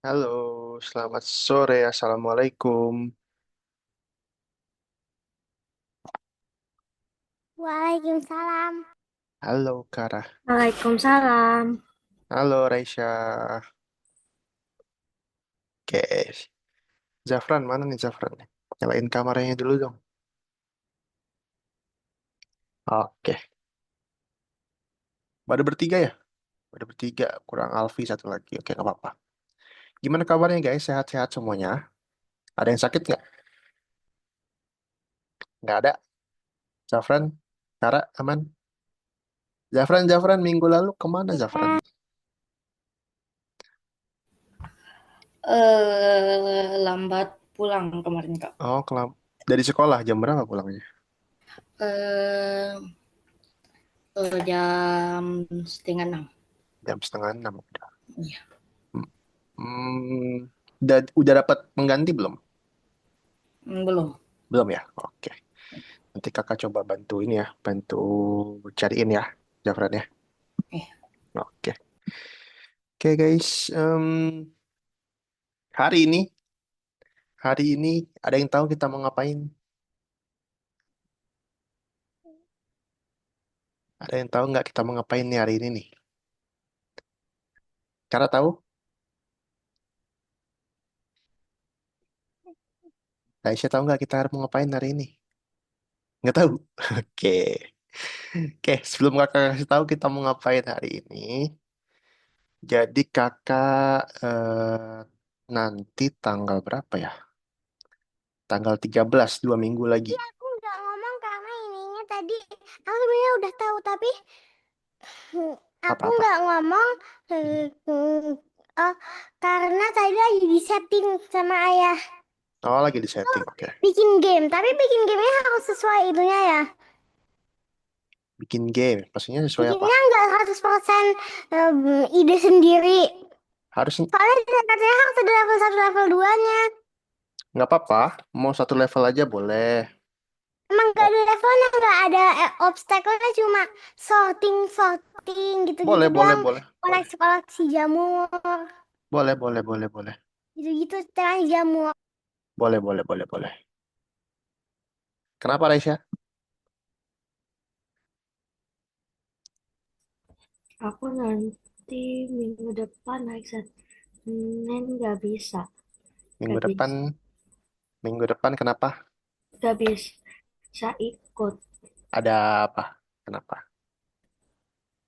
Halo, selamat sore. Assalamualaikum. Waalaikumsalam. Halo, Kara. Waalaikumsalam. Halo, Raisya. Oke, Zafran, mana nih Zafran? Nyalain kameranya dulu dong. Oke, baru bertiga ya? Baru bertiga, kurang Alfi satu lagi. Oke, nggak apa-apa. Gimana kabarnya guys? Sehat-sehat semuanya? Ada yang sakit nggak? Nggak ada. Zafran, Kara, aman? Zafran, minggu lalu kemana Zafran? Lambat pulang kemarin, Kak. Oh, dari sekolah, jam berapa pulangnya? Eh, jam setengah enam. Jam setengah enam. Iya. Hmm, hmm, udah dapat pengganti belum? Belum. Belum ya? Oke. Nanti kakak coba bantu ini ya, bantu cariin ya, Jafran ya. Eh, Oke, oke guys, hari ini, hari ini ada yang tahu kita mau ngapain? Ada yang tahu nggak kita mau ngapain nih hari ini nih? Cara tahu? Aisyah tahu nggak kita mau ngapain hari ini? Nggak tahu? Oke, oke. Sebelum kakak kasih tahu kita mau ngapain hari ini, jadi kakak nanti tanggal berapa ya? Tanggal 13, 2 minggu lagi. aku nggak ngomong karena ininya tadi aku sebenarnya udah tahu tapi aku Apa-apa? nggak ngomong oh, karena tadi lagi di setting sama ayah Oh, lagi di setting. Oke. bikin game tapi bikin gamenya harus sesuai itunya ya. Bikin game. Maksudnya sesuai apa? Bikinnya nggak 100% ide sendiri. Harus Soalnya katanya harus ada level satu level 2-nya. nggak apa-apa. Mau satu level aja boleh. Emang nggak Mau ada levelnya, nggak ada obstacle-nya, cuma sorting gitu-gitu boleh boleh doang. boleh boleh Koleksi-koleksi jamur. boleh boleh boleh boleh Gitu-gitu setelah jamur. boleh boleh boleh boleh. Kenapa Raisya? Aku nanti minggu depan naik Senin nggak bisa. Minggu Nggak depan bisa. minggu depan kenapa? Nggak bisa ikut Ada apa? Kenapa?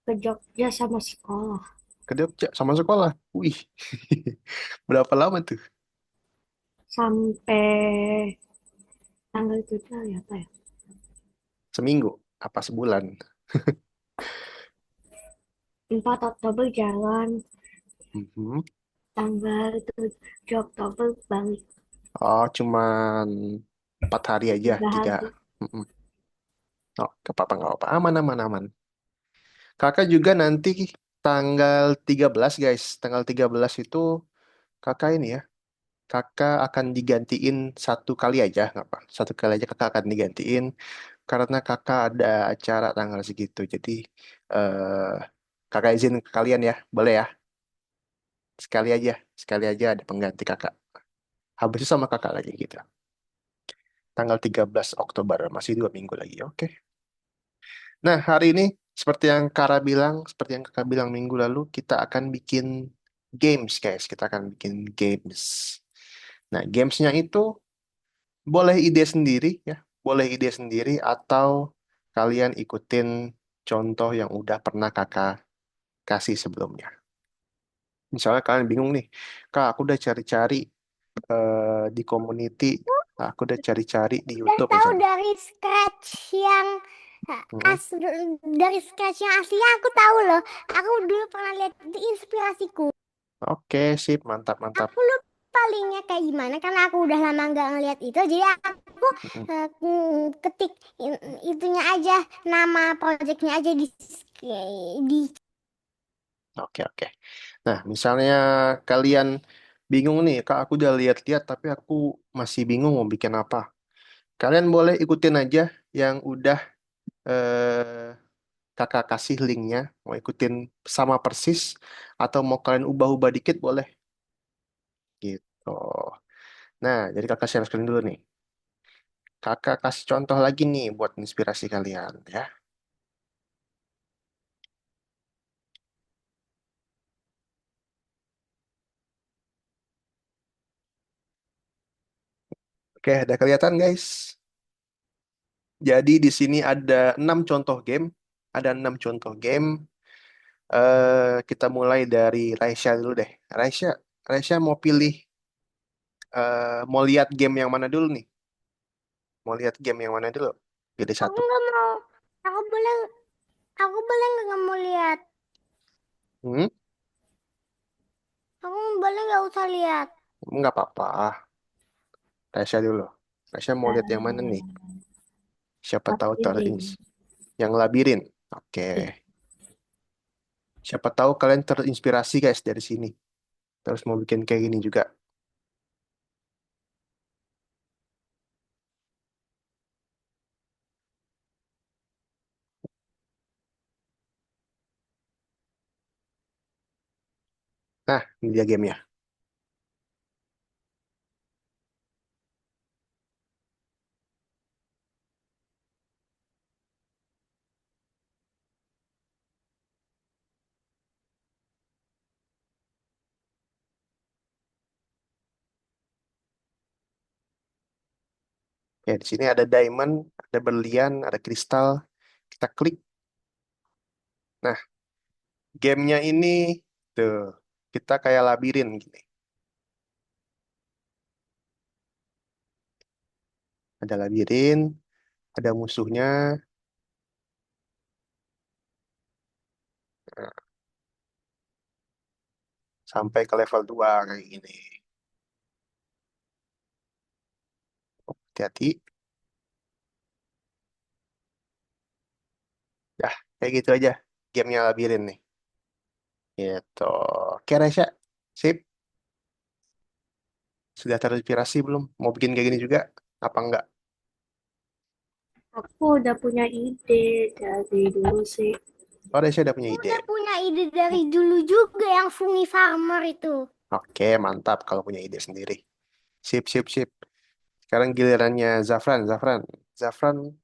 ke Jogja sama sekolah. Ke Jogja sama sekolah. Wih, berapa lama tuh? Sampai tanggal 7 hari apa ya? Seminggu? Apa sebulan? 4 Oktober jalan. Mhm. Tanggal 7 Oktober balik. Oh, cuman 4 hari aja, 3. 3 hari. Mhm. Oh, nggak apa-apa. Aman, aman, aman. Kakak juga nanti tanggal 13 guys. Tanggal 13 itu kakak ini ya. Kakak akan digantiin satu kali aja, nggak apa? Satu kali aja kakak akan digantiin karena kakak ada acara tanggal segitu. Jadi eh kakak izin ke kalian ya, boleh ya? Sekali aja ada pengganti kakak. Habis itu sama kakak lagi gitu. Tanggal 13 Oktober, masih 2 minggu lagi, oke? Nah, hari ini seperti yang kakak bilang minggu lalu, kita akan bikin games, guys. Kita akan bikin games. Nah, gamesnya itu boleh ide sendiri ya, boleh ide sendiri atau kalian ikutin contoh yang udah pernah kakak kasih sebelumnya. Misalnya kalian bingung nih, kak aku udah cari-cari di community, aku udah cari-cari di Udah YouTube tahu misalnya. dari scratch yang Hmm, dari scratch yang aslinya aku tahu loh. Aku dulu pernah lihat di inspirasiku. Oke, sip, mantap, mantap. Aku lupa linknya kayak gimana karena aku udah lama nggak ngeliat itu. Jadi aku Mm-mm. ketik itunya aja, nama projectnya aja di Oke, oke. Nah, misalnya kalian bingung nih, kak aku udah lihat-lihat tapi aku masih bingung mau bikin apa. Kalian boleh ikutin aja yang udah kakak kasih linknya, mau ikutin sama persis atau mau kalian ubah-ubah dikit boleh. Gitu. Nah, jadi kakak share screen dulu nih. Kakak kasih contoh lagi nih buat inspirasi kalian ya. Oke, ada kelihatan guys. Jadi di sini ada 6 contoh game. Ada 6 contoh game. Kita mulai dari Raisya dulu deh. Raisya, Raisya mau pilih, mau lihat game yang mana dulu nih? Mau lihat game yang mana dulu? Pilih Aku satu. nggak mau. Aku boleh, aku boleh nggak mau lihat. Hmm? Aku boleh nggak usah lihat. Nggak apa-apa. Raisya dulu. Raisya mau lihat yang mana nih? Siapa tahu Labirin. yang labirin. Oke. Iya. Siapa tahu kalian terinspirasi guys dari sini. Terus mau bikin kayak gini juga. Nah, ini dia gamenya. Ya, di sini ada diamond, ada berlian, ada kristal. Kita klik. Nah, gamenya ini tuh kita kayak labirin gini. Ada labirin, ada musuhnya. Nah, sampai ke level 2 kayak gini. Hati-hati. Dah, kayak gitu aja. Gamenya labirin nih. Gitu. Oke, Resya. Sip. Sudah terinspirasi belum? Mau bikin kayak gini juga? Apa enggak? Aku udah punya ide dari dulu sih. Oh, Resya udah punya Aku ide. udah punya ide dari dulu juga yang Fungi Farmer itu. Oke, mantap kalau punya ide sendiri. Sip, sip, sip. Sekarang gilirannya Zafran. Zafran. Zafran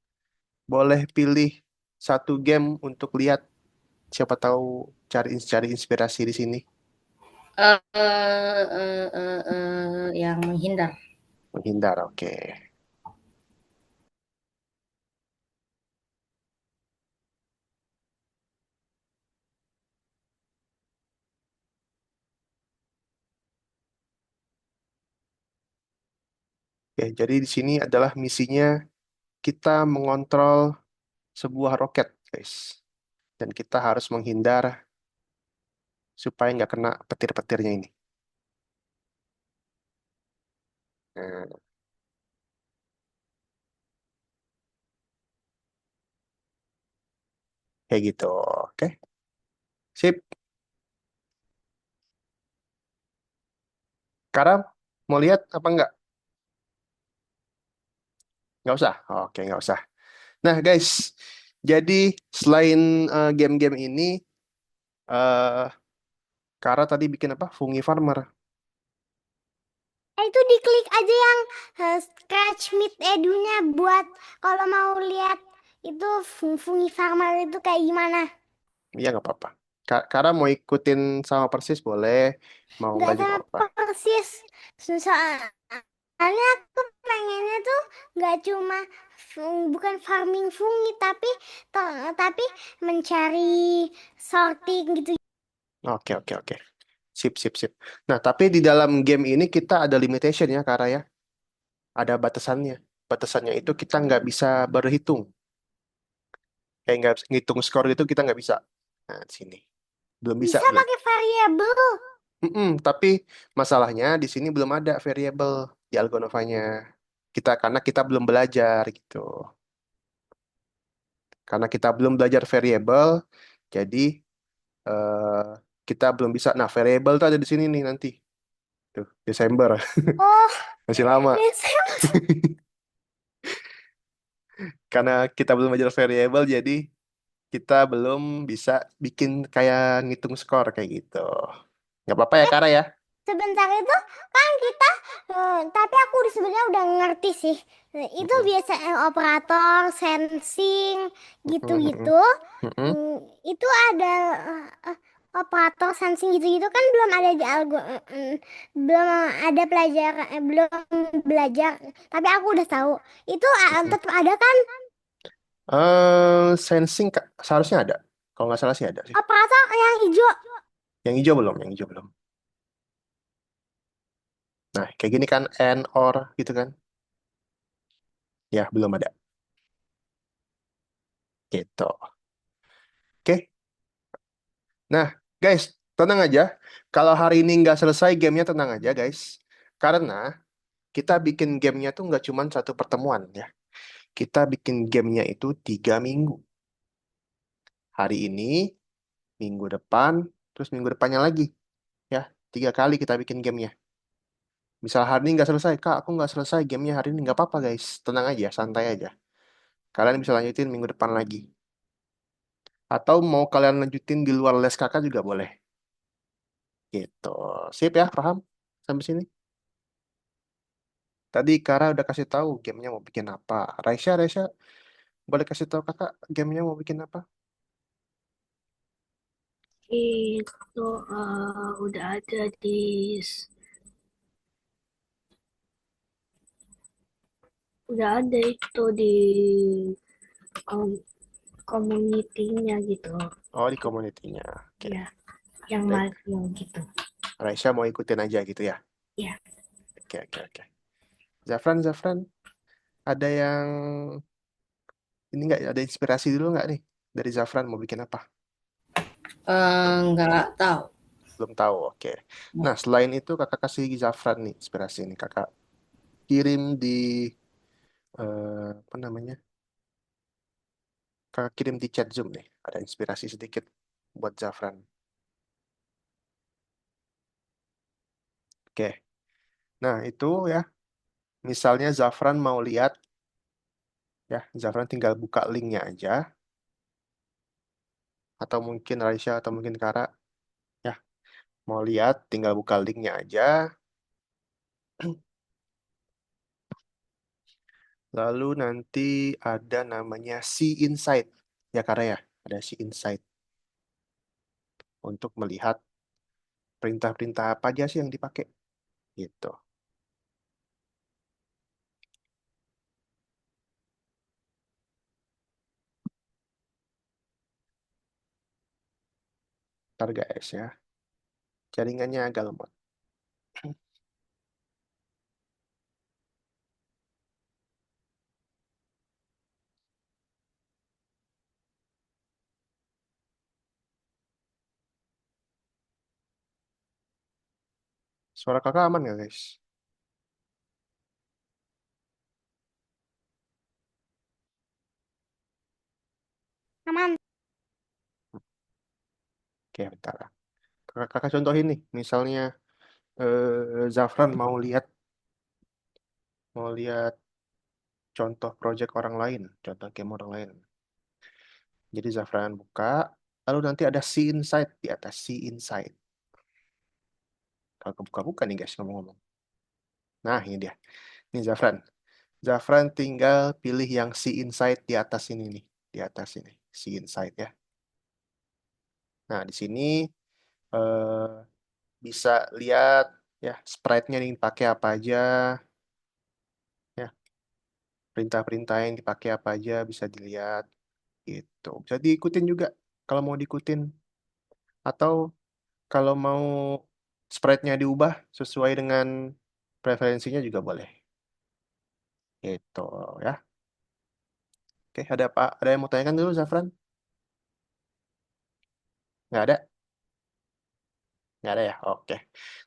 boleh pilih satu game untuk lihat. Siapa tahu cari inspirasi di sini. Yang menghindar. Menghindar, oke. Oke, jadi di sini adalah misinya kita mengontrol sebuah roket, guys. Dan kita harus menghindar supaya nggak kena petir-petirnya ini. Nah, kayak gitu. Oke, sip. Karam, mau lihat apa nggak? Nggak usah. Oke, nggak usah. Nah, guys, jadi selain game-game ini, eh Kara tadi bikin apa? Fungi Farmer. Itu diklik aja yang scratch meet edunya buat kalau mau lihat itu Fungi Farmer itu kayak gimana. Iya, nggak apa-apa. Kara mau ikutin sama persis boleh. Mau Nggak nggak juga sama nggak apa-apa. persis. Soalnya aku pengennya tuh nggak cuma bukan farming fungi tapi mencari sorting gitu. Oke, oke, oke. Sip, sip, sip. Nah, tapi di dalam game ini kita ada limitation ya, Kara ya. Ada batasannya. Batasannya itu kita nggak bisa berhitung. Kayak nggak ngitung skor gitu kita nggak bisa. Nah, di sini. Belum bisa, Bisa belum. pakai variabel. Tapi masalahnya di sini belum ada variabel di Algonovanya. Karena kita belum belajar gitu. Karena kita belum belajar variabel, jadi eh, kita belum bisa. Nah, variabel tuh ada di sini nih nanti. Tuh, Desember. Oh, Masih lama. Desember. Karena kita belum belajar variabel, jadi kita belum bisa bikin kayak ngitung skor kayak gitu. Nggak apa-apa ya, Kara ya? sebentar itu kan kita tapi aku sebenarnya udah ngerti sih. Itu Mm-mm. biasa operator sensing Mm-mm. gitu-gitu. Mm-mm. Itu ada operator sensing gitu-gitu kan belum ada di belum ada belum belajar. Tapi aku udah tahu. Itu Mm-mm. tetap ada kan Sensing seharusnya ada. Kalau nggak salah sih ada sih. operator yang hijau. Yang hijau belum, yang hijau belum. Nah, kayak gini kan and or gitu kan. Ya, belum ada. Gitu. Oke. Nah, guys, tenang aja. Kalau hari ini nggak selesai gamenya, tenang aja, guys. Karena kita bikin gamenya tuh nggak cuma satu pertemuan ya. Kita bikin gamenya itu 3 minggu. Hari ini, minggu depan, terus minggu depannya lagi. Ya, 3 kali kita bikin gamenya. Misal hari ini nggak selesai, Kak, aku nggak selesai gamenya hari ini. Nggak apa-apa, guys. Tenang aja, santai aja. Kalian bisa lanjutin minggu depan lagi. Atau mau kalian lanjutin di luar les kakak juga boleh. Gitu. Sip ya, paham? Sampai sini. Tadi Kara udah kasih tahu gamenya mau bikin apa. Raisya, boleh kasih tahu kakak gamenya mau bikin apa? Itu udah ada di udah ada itu di kom- community-nya gitu. Oh, di community-nya. Oke. Ya, yang Baik. Mario gitu. Raisya mau ikutin aja gitu ya. Ya, Oke. Zafran, ada yang ini nggak? Ada inspirasi dulu nggak nih dari Zafran mau bikin apa? Nggak tahu. Belum tahu. Oke. Nah, selain itu kakak kasih Zafran nih inspirasi nih kakak kirim di apa namanya? Kakak kirim di chat Zoom nih. Ada inspirasi sedikit buat Zafran. Oke. Nah, itu ya. Misalnya Zafran mau lihat ya, Zafran tinggal buka linknya aja. Atau mungkin Raisya atau mungkin Kara ya mau lihat tinggal buka linknya aja. Lalu nanti ada namanya See Insight ya Kara ya. Ada See Insight untuk melihat perintah-perintah apa aja sih yang dipakai gitu. Ntar guys ya. Jaringannya agak lemot. Suara kakak aman nggak guys? Aman. Oke, bentar. Kakak contohin nih, misalnya Zafran mau lihat contoh project orang lain, contoh game orang lain. Jadi Zafran buka, lalu nanti ada See Insight di atas See Insight. Kalau kebuka-buka nih guys ngomong-ngomong. Nah ini dia. Ini Zafran. Zafran tinggal pilih yang See Insight di atas ini nih. Di atas ini. See Insight ya. Nah di sini eh, bisa lihat ya sprite-nya nih pakai apa aja. Ya, perintah-perintah yang dipakai apa aja bisa dilihat gitu. Bisa diikutin juga kalau mau diikutin. Atau kalau mau sprite-nya diubah sesuai dengan preferensinya juga boleh. Gitu ya. Oke, ada apa? Ada yang mau tanyakan dulu, Zafran? Nggak ada? Nggak ada ya? Oke.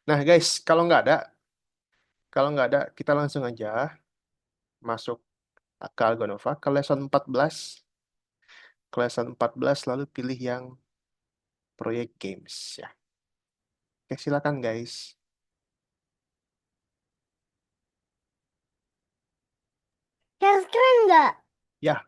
Nah, guys, kalau nggak ada, kita langsung aja masuk ke Algonova, ke lesson 14. Ke lesson 14, lalu pilih yang proyek games ya. Oke, silakan guys. Share screen nggak? Ya,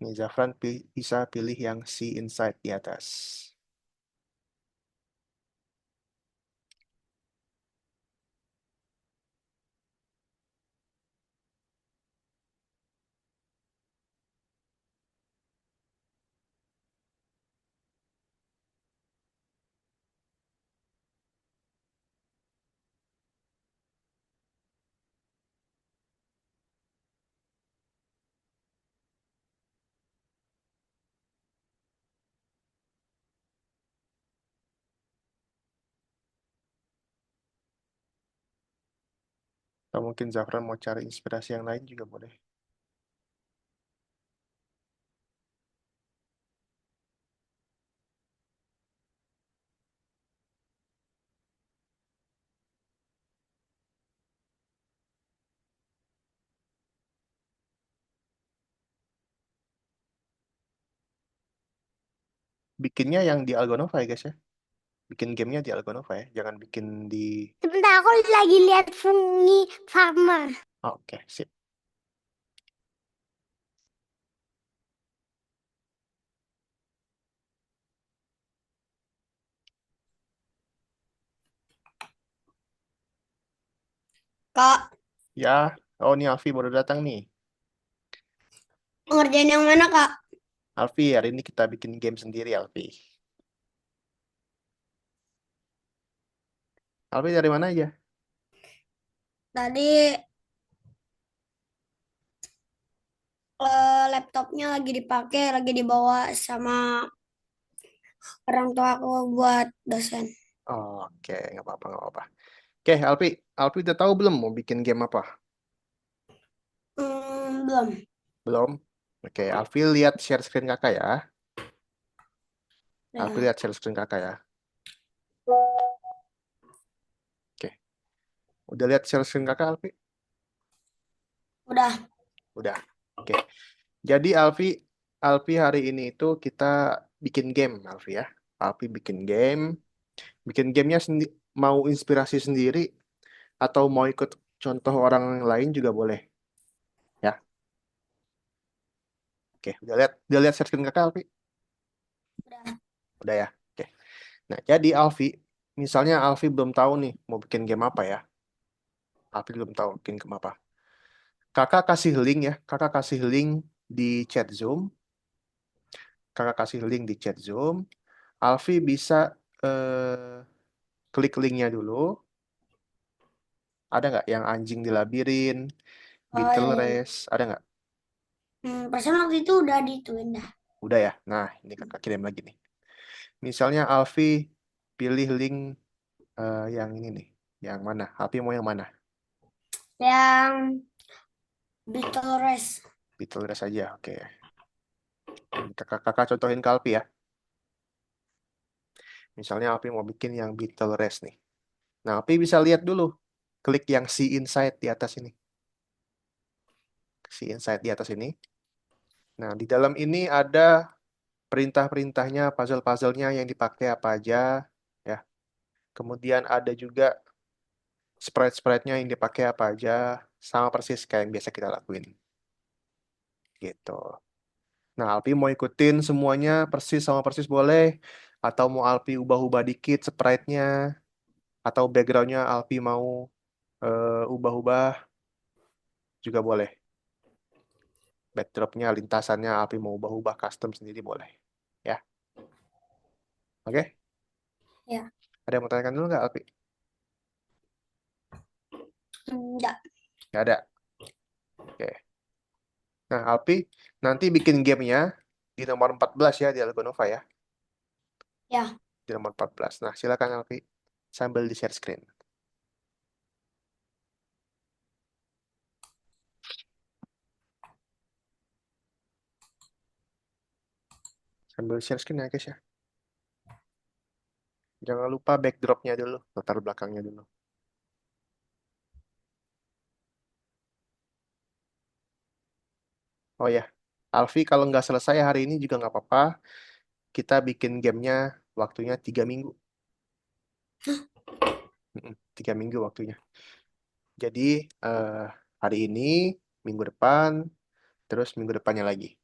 Nih, Zafran bisa pilih yang see inside di atas. Atau mungkin Zafran mau cari inspirasi yang lain juga boleh. Bikinnya yang di Algonova ya guys ya. Bikin gamenya di Algonova ya. Jangan bikin di... Sebentar, aku lagi lihat Fungi Farmer. Oke, sip. Kak, Ya, oh ini Alfi baru datang nih. ngerjain yang mana, Kak? Alfi, hari ini kita bikin game sendiri, Alfi. Alfi dari mana aja? Tadi laptopnya lagi dipakai, lagi dibawa sama orang tua aku buat dosen. Oke, nggak apa-apa, nggak apa-apa. Oke, Alfi. Alfi udah tahu belum mau bikin game apa? Belum. Belum? Oke, Alfi lihat share screen kakak ya. Alfi Ya, lihat share screen kakak ya. Oke, udah lihat share screen kakak, Alfi? udah. Udah. Oke. Jadi Alfi hari ini itu kita bikin game, Alfi ya. Alfi bikin game. Bikin gamenya mau inspirasi sendiri atau mau ikut contoh orang lain juga boleh. Ya. Oke, udah lihat share screen kakak, Alfi? Udah. Udah ya. Oke. Nah, jadi Alfi, misalnya Alfi belum tahu nih mau bikin game apa ya. Alfi belum tahu bikin game apa. Kakak kasih link ya. Kakak kasih link di chat Zoom. Kakak kasih link di chat Zoom. Alfi bisa klik linknya dulu. Ada nggak yang anjing di labirin, Oh, Beetle iya, iya. Race, ada nggak? Perasaan waktu itu udah dituin dah. Udah ya. Nah, ini kakak kirim lagi nih. Misalnya Alfi pilih link yang ini nih. Yang mana? Alfi mau yang mana? Yang Beetle Race. Beetle Race aja. Oke. Kakak contohin ke Alfi ya. Misalnya Alfi mau bikin yang Beetle Race nih. Nah, Alfi bisa lihat dulu. Klik yang See Inside di atas ini. See Inside di atas ini. Nah, di dalam ini ada perintah-perintahnya, puzzle-puzzlenya yang dipakai apa aja. Ya. Kemudian ada juga sprite-sprite-nya yang dipakai apa aja. Sama persis kayak yang biasa kita lakuin. Gitu. Nah, Alpi mau ikutin semuanya persis sama persis boleh. Atau mau Alpi ubah-ubah dikit sprite-nya. Atau background-nya Alpi mau ubah-ubah juga boleh. Backdrop-nya, lintasannya Alpi mau ubah-ubah custom sendiri boleh. Ya, oke? Ya. Ada yang mau tanyakan dulu nggak, Alpi? Enggak. Nggak ada. Oke. Nah, Alpi nanti bikin gamenya di nomor 14 ya, di Algonova ya. Ya. Di nomor 14. Nah, silakan Alpi sambil di share screen. Sambil share screen ya, guys ya. Jangan lupa backdrop-nya dulu, latar belakangnya dulu. Oh ya, Alfi kalau nggak selesai hari ini juga nggak apa-apa. Kita bikin gamenya waktunya 3 minggu. 3 minggu waktunya. Jadi hari ini, minggu depan, terus minggu depannya lagi.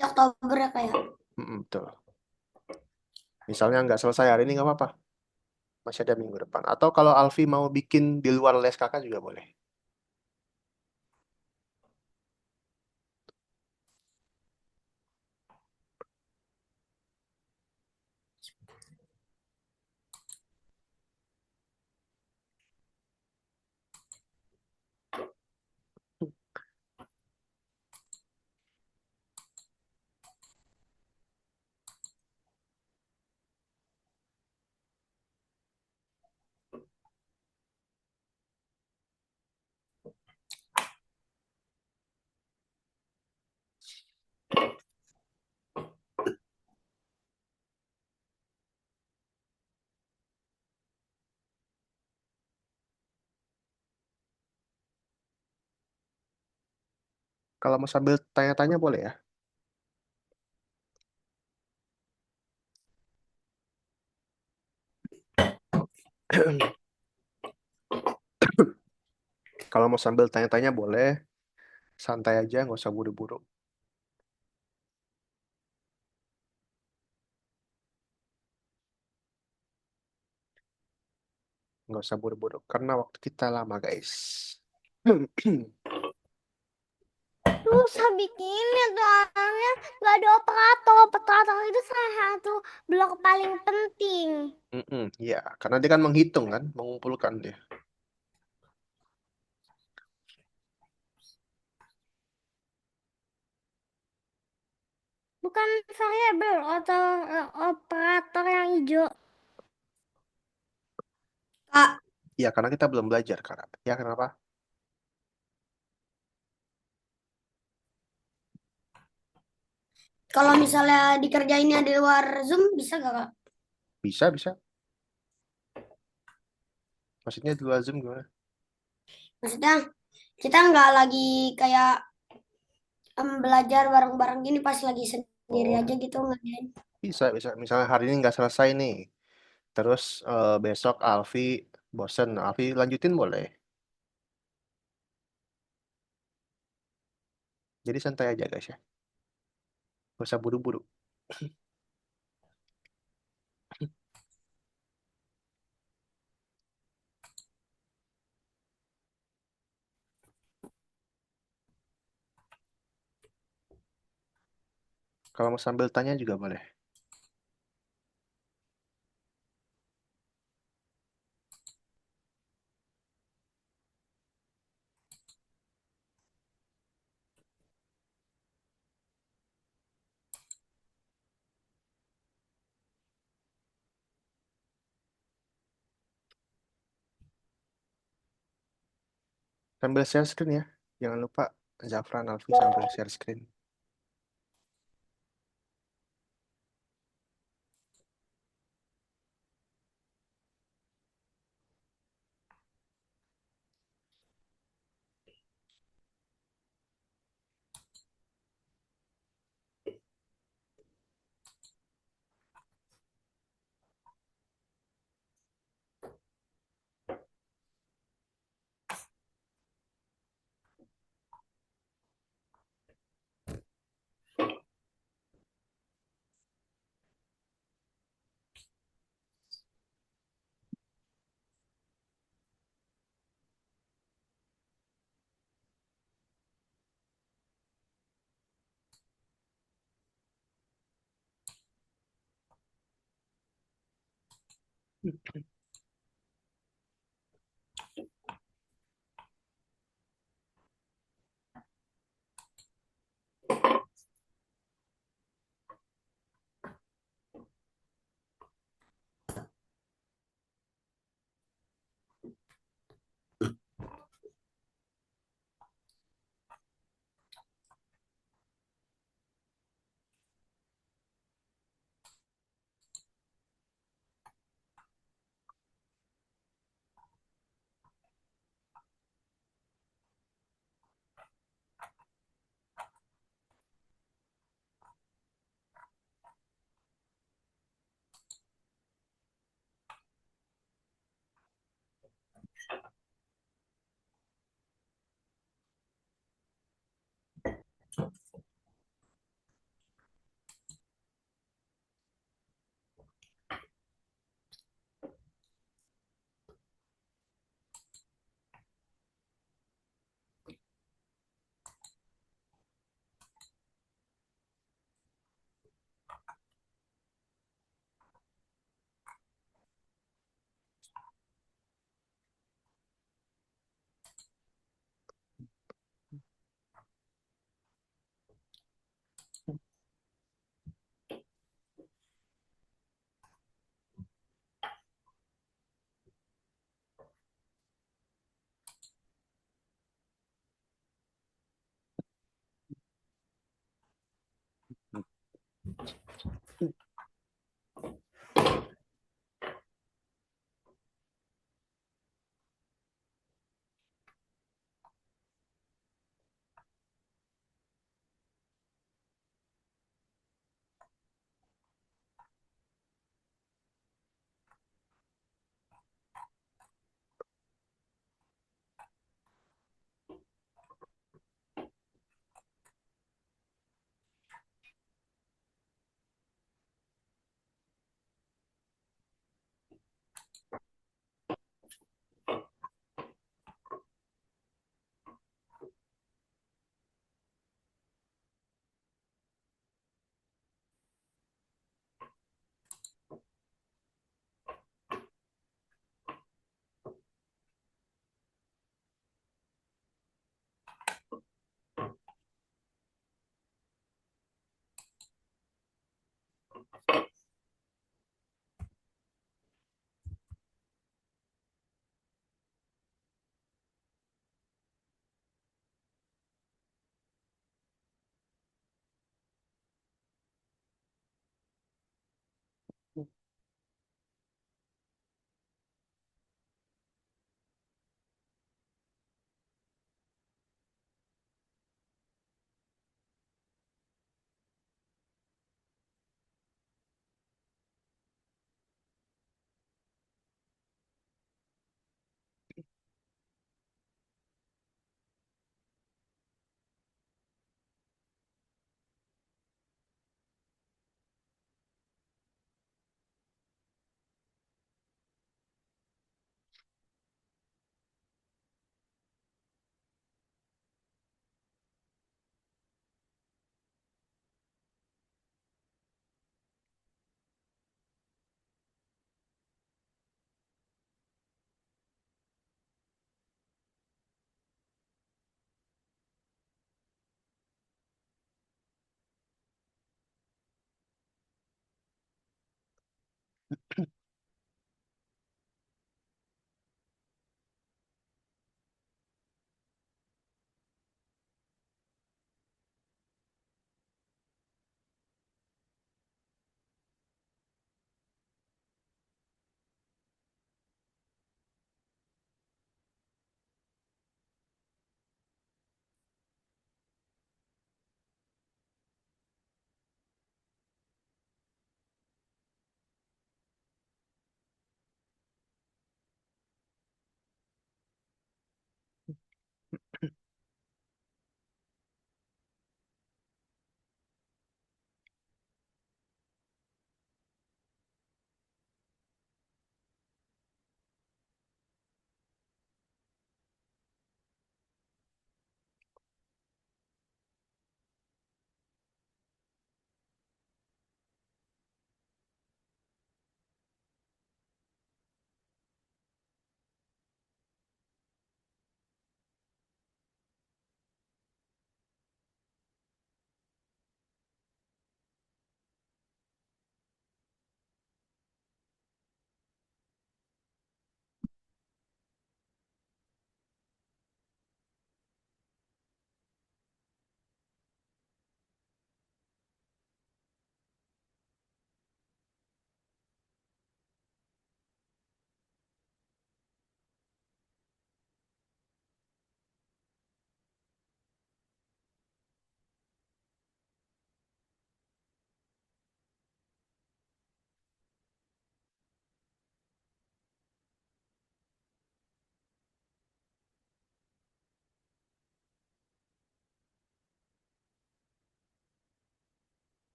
Di Oktober ya kayak. Betul. Misalnya nggak selesai hari ini nggak apa-apa. Masih ada minggu depan. Atau kalau Alfi mau bikin di luar les kakak juga boleh. Kalau mau sambil tanya-tanya boleh ya. Kalau mau sambil tanya-tanya boleh. Santai aja, nggak usah buru-buru. Nggak usah buru-buru. Karena waktu kita lama, guys. Susah bikinnya soalnya gak ada operator. Operator itu salah satu blok paling penting. Ya, karena dia kan menghitung kan, mengumpulkan dia. Bukan variabel atau operator yang hijau. Kak, Ya, karena kita belum belajar, Kak. Ya, kenapa? kalau misalnya dikerjainnya di luar Zoom bisa gak Kak? Bisa, bisa. Maksudnya di luar Zoom gimana? Maksudnya kita nggak lagi kayak belajar bareng-bareng gini pas lagi sendiri Oh, aja gitu ngerjain. bisa, bisa. Misalnya hari ini nggak selesai nih. Terus besok Alfi bosen. Alfi lanjutin boleh. Jadi santai aja, guys ya. Nggak usah buru-buru. Kalau mau sambil tanya juga boleh. Sambil share screen ya. Jangan lupa Zafran Alfi sambil share screen.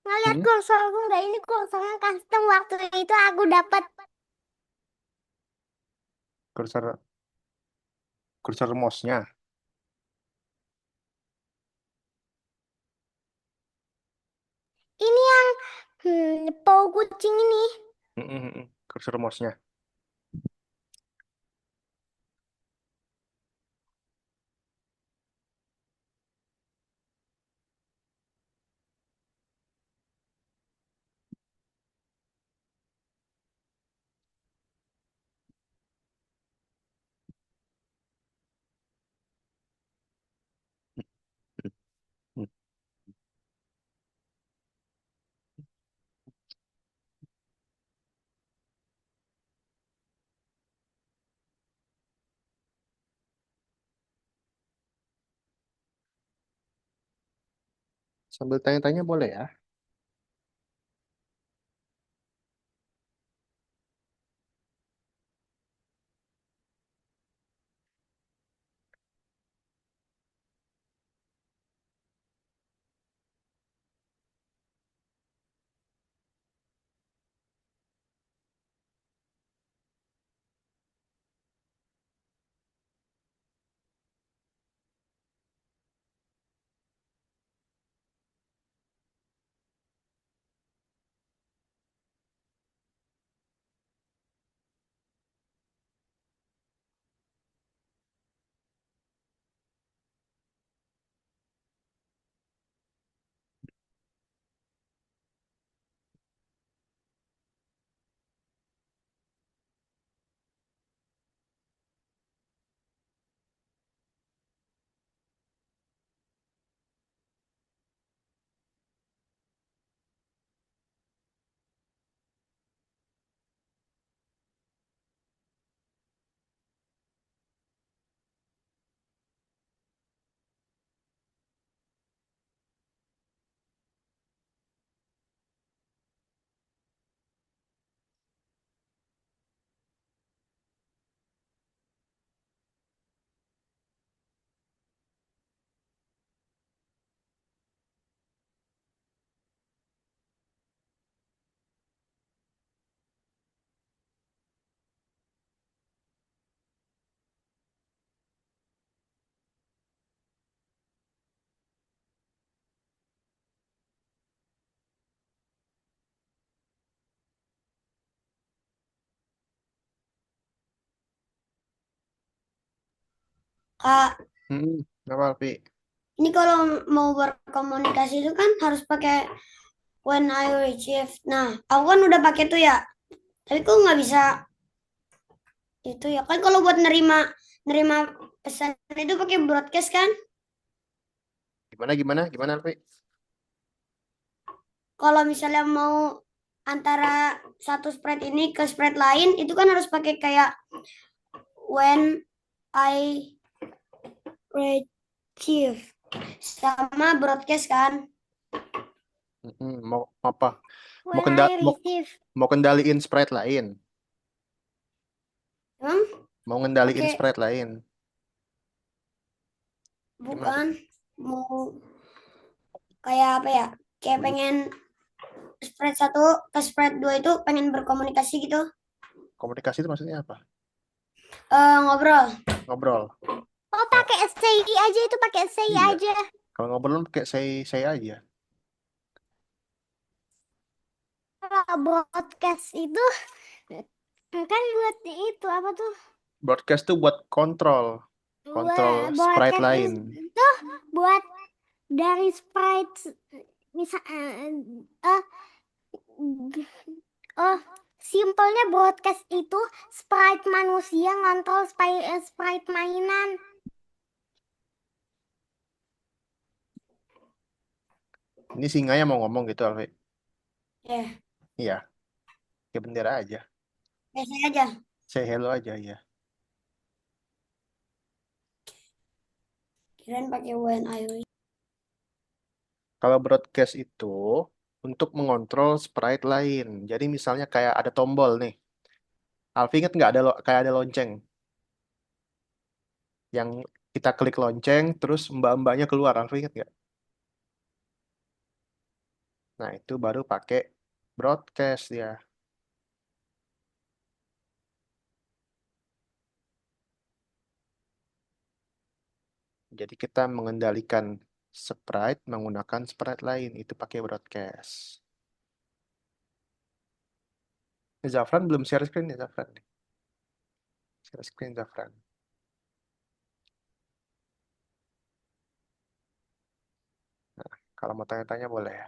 Ngeliat Hmm? kursorku nggak, ini kursornya custom, waktu itu aku dapat. Kursor kursor mouse-nya. Ini yang pau kucing ini. Kursor mouse-nya. Hmm. Sambil tanya-tanya boleh ya? Kak, Apa, Alfi? ini kalau mau berkomunikasi itu kan harus pakai when I receive. Nah, aku kan udah pakai tuh ya. Tapi kok nggak bisa itu ya kan kalau buat nerima nerima pesan itu pakai broadcast kan? Gimana, Alfi? Kalau misalnya mau antara satu spread ini ke spread lain itu kan harus pakai kayak when I receive sama broadcast kan? Mau apa? Mau When kendal I mau, receive. mau kendaliin sprite lain. Emang Mau ngendaliin pakai sprite lain. Gimana tuh? bukan mau kayak apa ya? Kayak Hmm, pengen spread satu ke spread dua itu pengen berkomunikasi gitu. Komunikasi itu maksudnya apa? Ngobrol. Ngobrol. Oh, Oh, pakai say aja, itu pakai say iya. aja. Kalau ngobrol pakai saya aja. Kalau broadcast itu kan buat itu apa tuh? Broadcast tuh buat kontrol sprite Broadcast lain. itu buat dari sprite misal oh simpelnya broadcast itu sprite manusia ngontrol sprite mainan. Ini singanya mau ngomong gitu, Alfi. Ya, Iya, ya bendera aja. biasa aja. Say hello aja ya. Kirain pakai when I receive. Kalau broadcast itu untuk mengontrol sprite lain. Jadi misalnya kayak ada tombol nih. Alfi inget nggak kayak ada lonceng yang kita klik lonceng terus mbak-mbaknya keluar. Alfi inget nggak? Nah itu baru pakai broadcast ya. Jadi kita mengendalikan sprite menggunakan sprite lain itu pakai broadcast. Zafran belum share screen ya Zafran. Share screen Zafran. Kalau mau tanya-tanya boleh ya.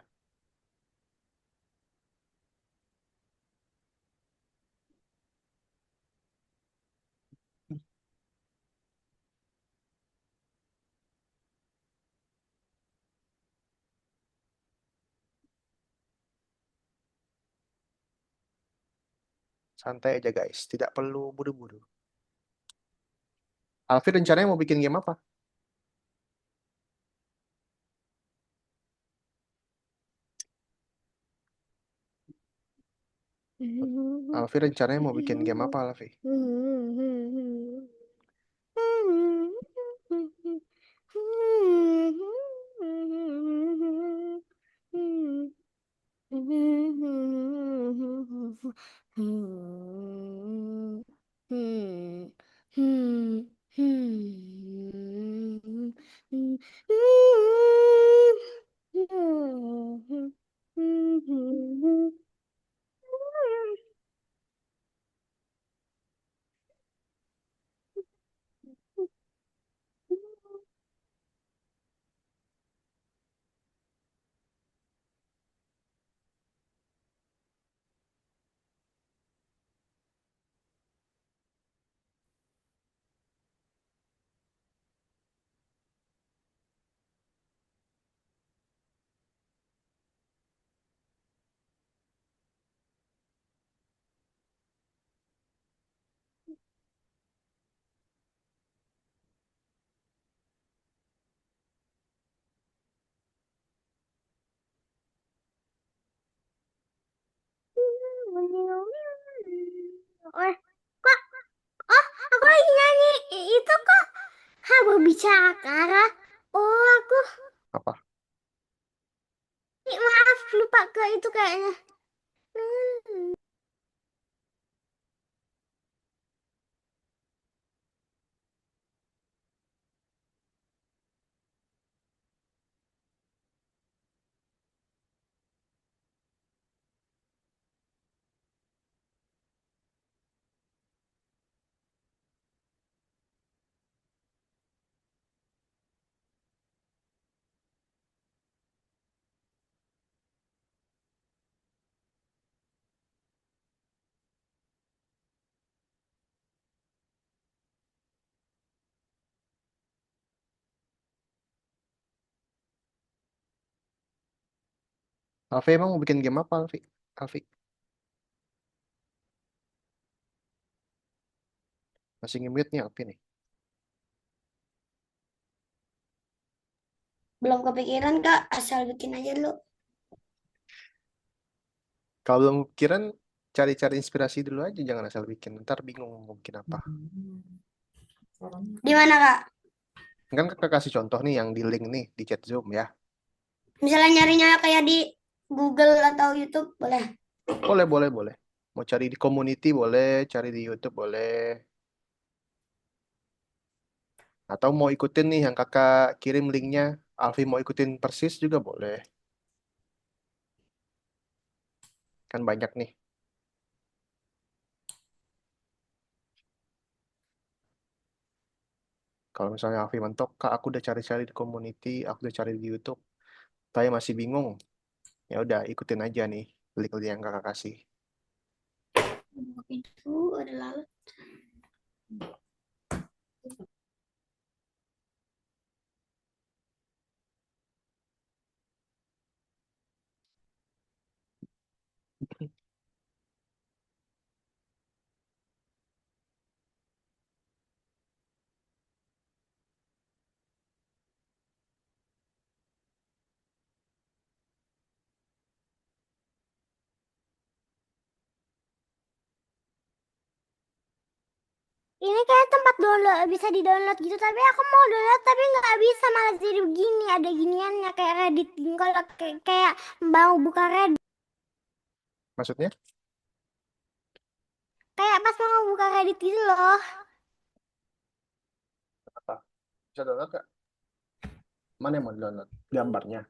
Santai aja guys, tidak perlu buru-buru. Alfi rencananya mau bikin game apa? Alfi rencananya mau bikin game apa Alfi? Oh, kok aku lagi nyanyi itu kok berbicara Kara. Oh, aku Apa? maaf lupa ke itu kayaknya. Alfi emang mau bikin game apa, Alfi? Alfi masih nge-mute nih Alfi nih. Belum kepikiran Kak, asal bikin aja dulu. Kalau belum pikiran, cari-cari inspirasi dulu aja, jangan asal bikin. Ntar bingung mau bikin apa. Di mana Kak? Kan kakak kasih contoh nih yang di link nih di chat Zoom ya. Misalnya nyarinya kayak di Google atau YouTube boleh. Boleh, boleh, boleh. Mau cari di community boleh, cari di YouTube boleh. Atau mau ikutin nih yang kakak kirim linknya, Alfi mau ikutin persis juga boleh. Kan banyak nih. Kalau misalnya Alfi mentok, Kak, aku udah cari-cari di community, aku udah cari di YouTube, saya masih bingung. Ya udah, ikutin aja nih link-link yang kakak kasih. Itu ada lalat. Ini kayak tempat download bisa di download gitu, tapi aku mau download tapi nggak bisa, malah jadi begini, ada giniannya kayak Reddit. Kalau kayak mau buka Reddit, Maksudnya? kayak pas mau buka Reddit gitu loh. Apa? Bisa download, Kak? Mana yang mau download? Gambarnya.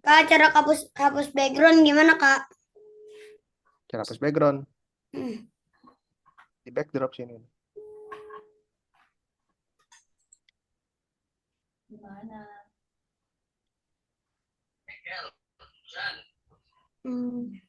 Kak, cara hapus hapus background gimana Kak? Cara hapus background. Hmm. Di backdrop sini. Hmm.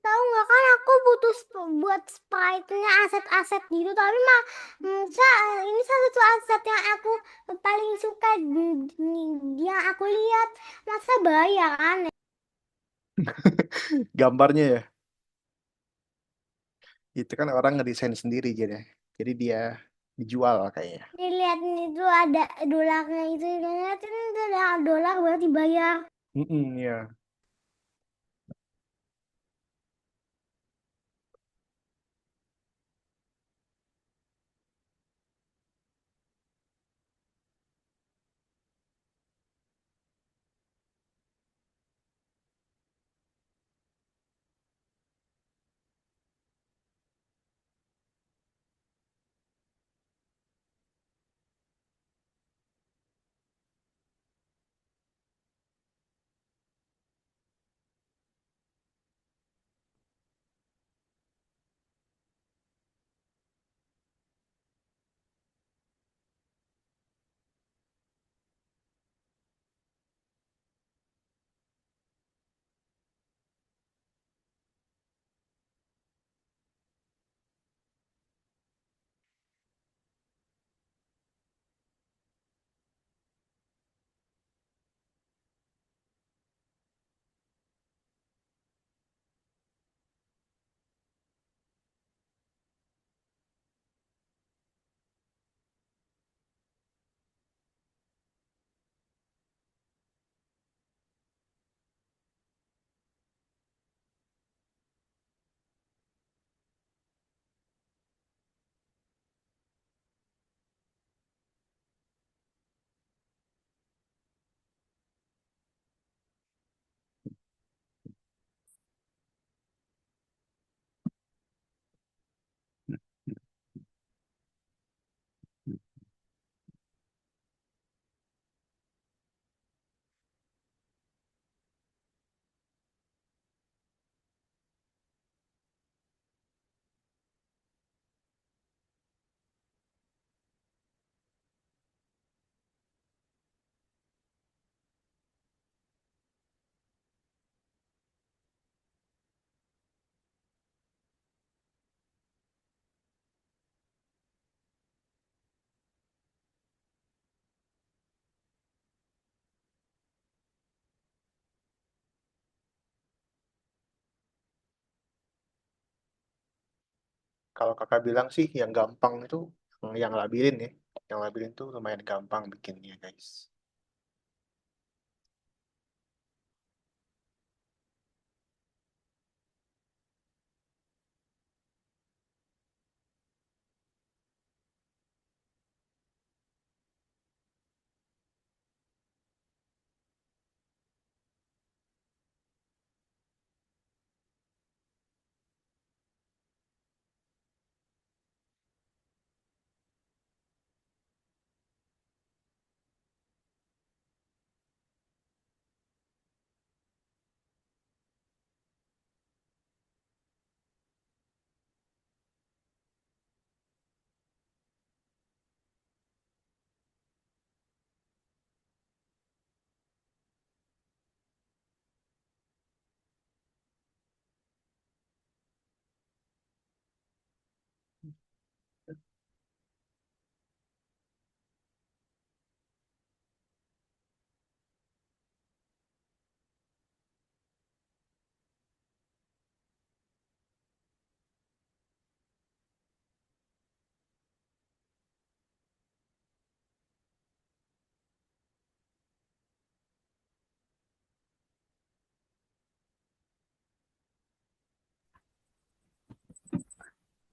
Tahu nggak kan aku butuh buat sprite-nya aset-aset gitu, tapi ini salah satu aset yang aku paling suka yang aku lihat. Masa bayar kan? Gambarnya ya. Itu kan orang ngedesain sendiri jadi dia dijual kayaknya. Dilihatin itu ada dolarnya itu, dilihatin itu ada dolar berarti bayar. Ya. Kalau kakak bilang sih yang gampang itu yang labirin ya. Yang labirin tuh lumayan gampang bikinnya guys.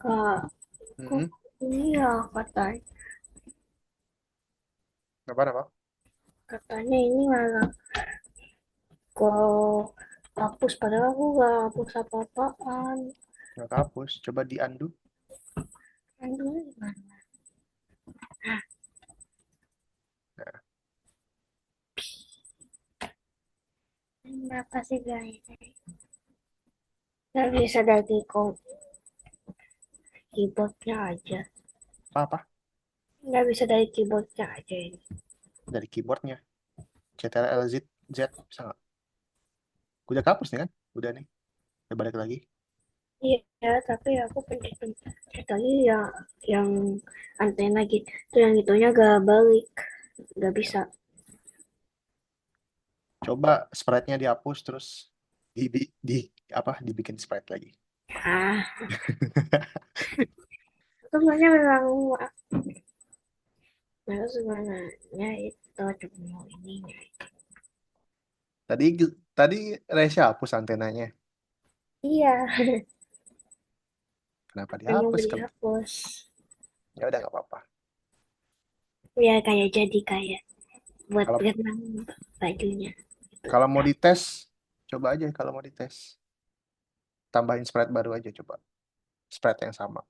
Kak, kok Hmm. ini ya Apa? katanya ini malah kok hapus padahal aku gak hapus apa-apaan. Nggak kehapus. Coba di undo. Aduh, gimana? Nah, Kenapa sih guys? Gak bisa dari keyboardnya aja. apa? Gak bisa dari keyboardnya aja ini. Dari keyboardnya. Ctrl Z. Z. Bisa nggak? Udah kehapus nih kan? Udah nih. Kita balik lagi. Iya, tapi aku pencet lagi ya yang antena gitu, yang itunya gak balik, gak bisa. Coba sprite-nya dihapus terus di apa dibikin sprite lagi. Ah, itu sebenarnya memang sebenarnya itu cuma mau ininya. Tadi tadi Resya hapus antenanya. Iya, Kenapa memang dihapus? udah dihapus. Ya udah nggak apa-apa. Ya kayak jadi kayak buat Kalau berenang bajunya. kalau mau dites, coba aja kalau mau dites. Tambahin sprite baru aja coba. Sprite yang sama.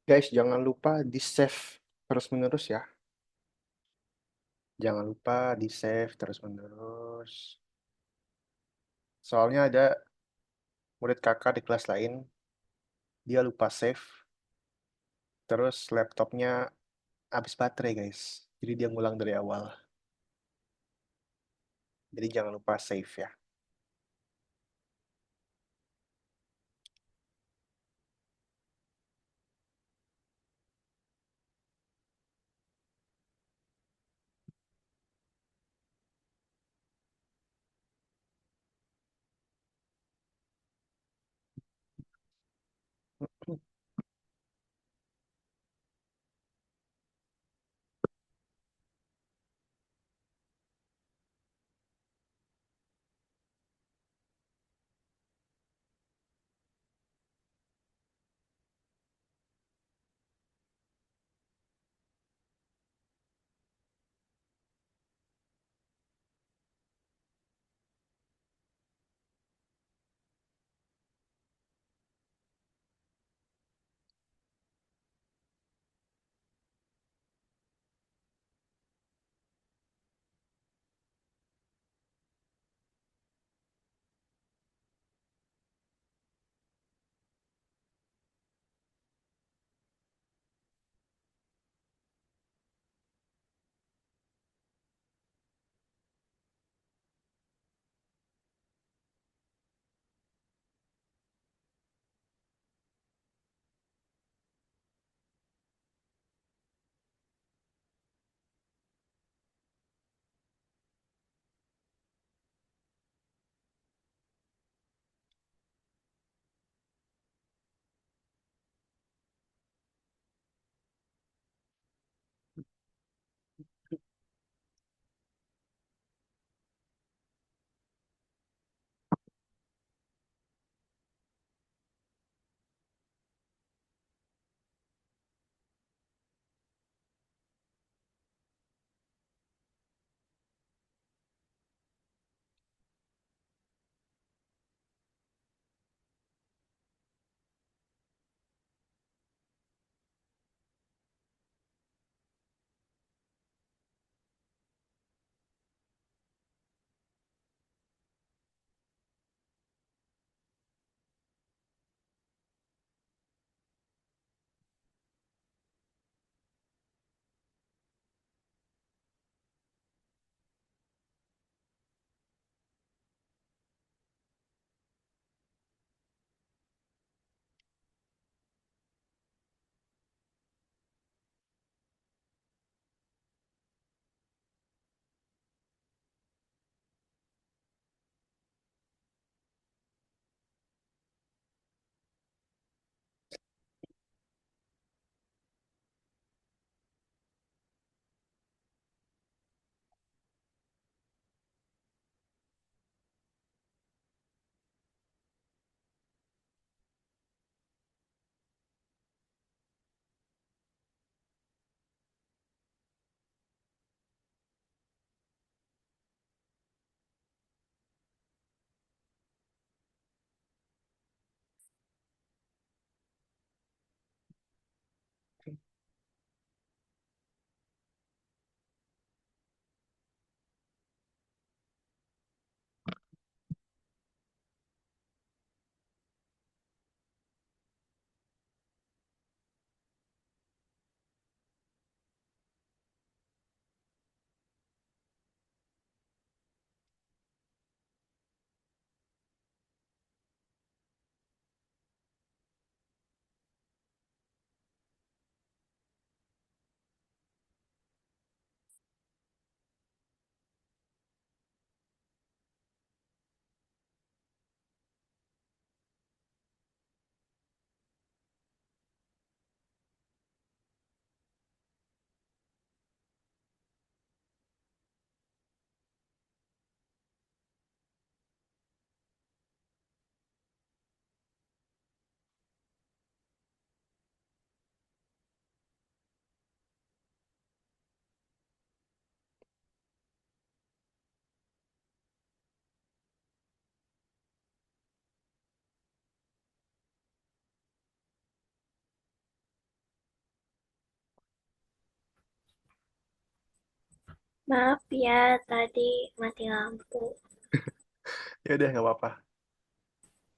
Guys, jangan lupa di save terus-menerus ya. Jangan lupa di save terus-menerus. Soalnya ada murid kakak di kelas lain, dia lupa save, terus laptopnya habis baterai guys. Jadi dia ngulang dari awal. Jadi jangan lupa save ya. Maaf ya, tadi mati lampu. Ya udah nggak apa-apa.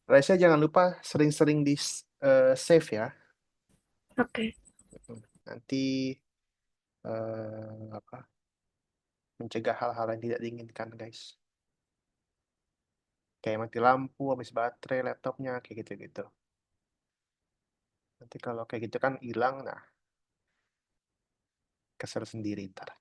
Raisa jangan lupa sering-sering di save ya. Oke. Nanti apa mencegah hal-hal yang tidak diinginkan guys. Kayak mati lampu, habis baterai laptopnya, kayak gitu-gitu. Nanti kalau kayak gitu kan hilang, nah kesel sendiri ntar.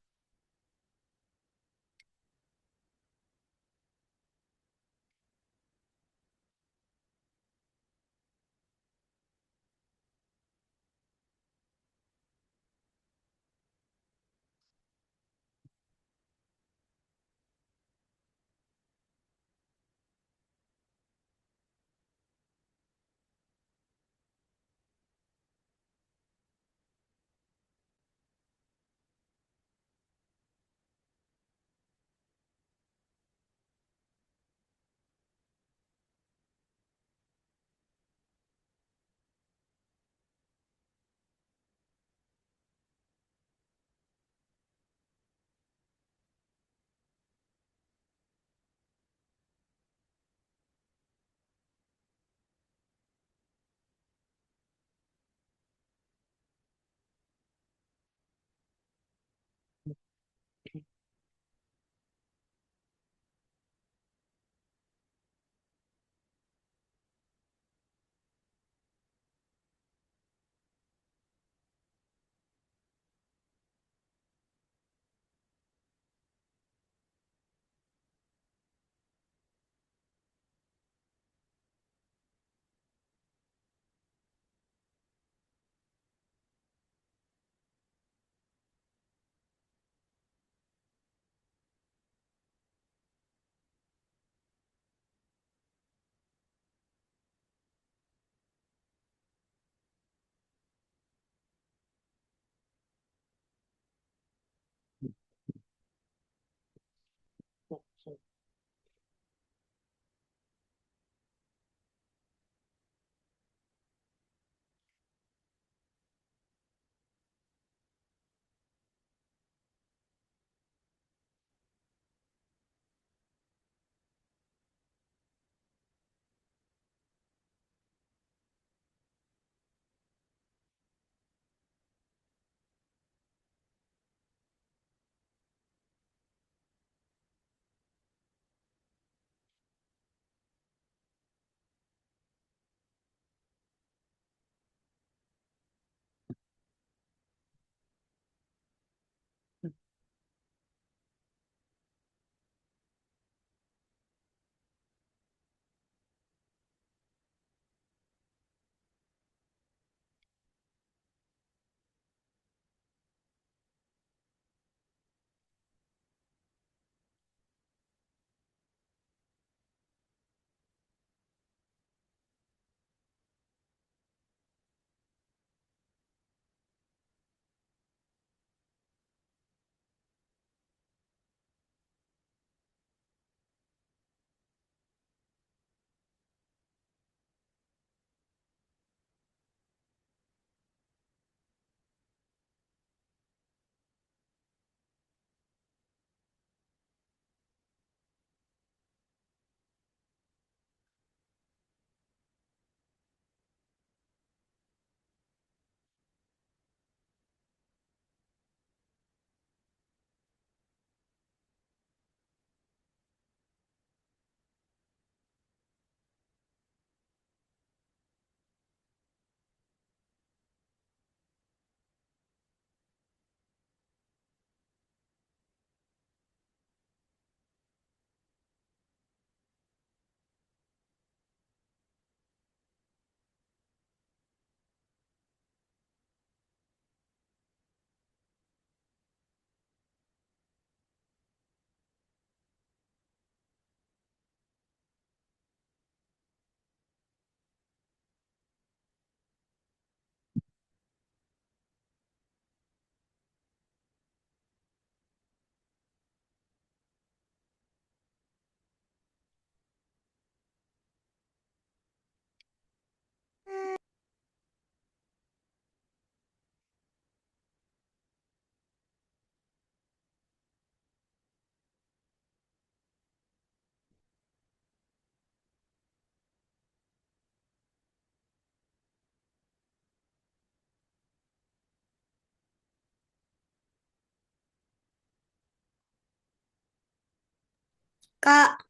Kak,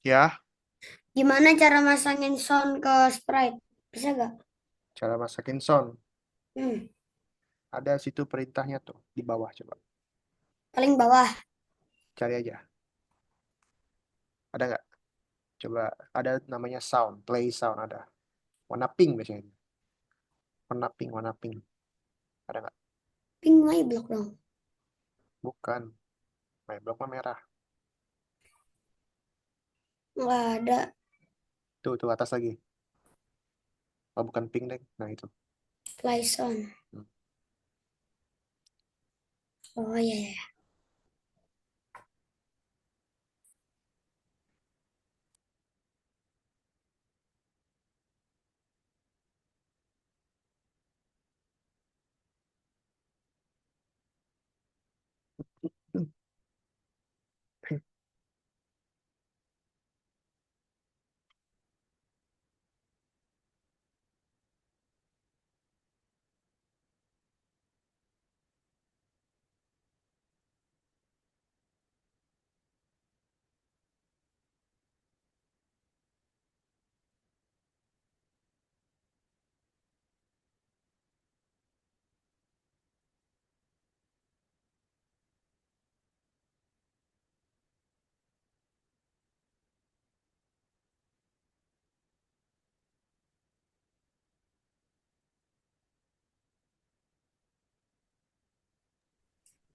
Ya, gimana cara masangin sound ke Sprite? Bisa gak? cara masakin sound. Hmm, Ada situ perintahnya tuh di bawah, coba paling bawah. cari aja. Ada nggak? Coba ada namanya sound, play sound ada. Warna pink biasanya. Warna pink. Ada nggak? Pink my block dong. Bukan. My block mah merah. Nggak ada. Tuh atas lagi. Oh, bukan pink deh. Nah itu. Play sound. Hmm. Oh iya, iya.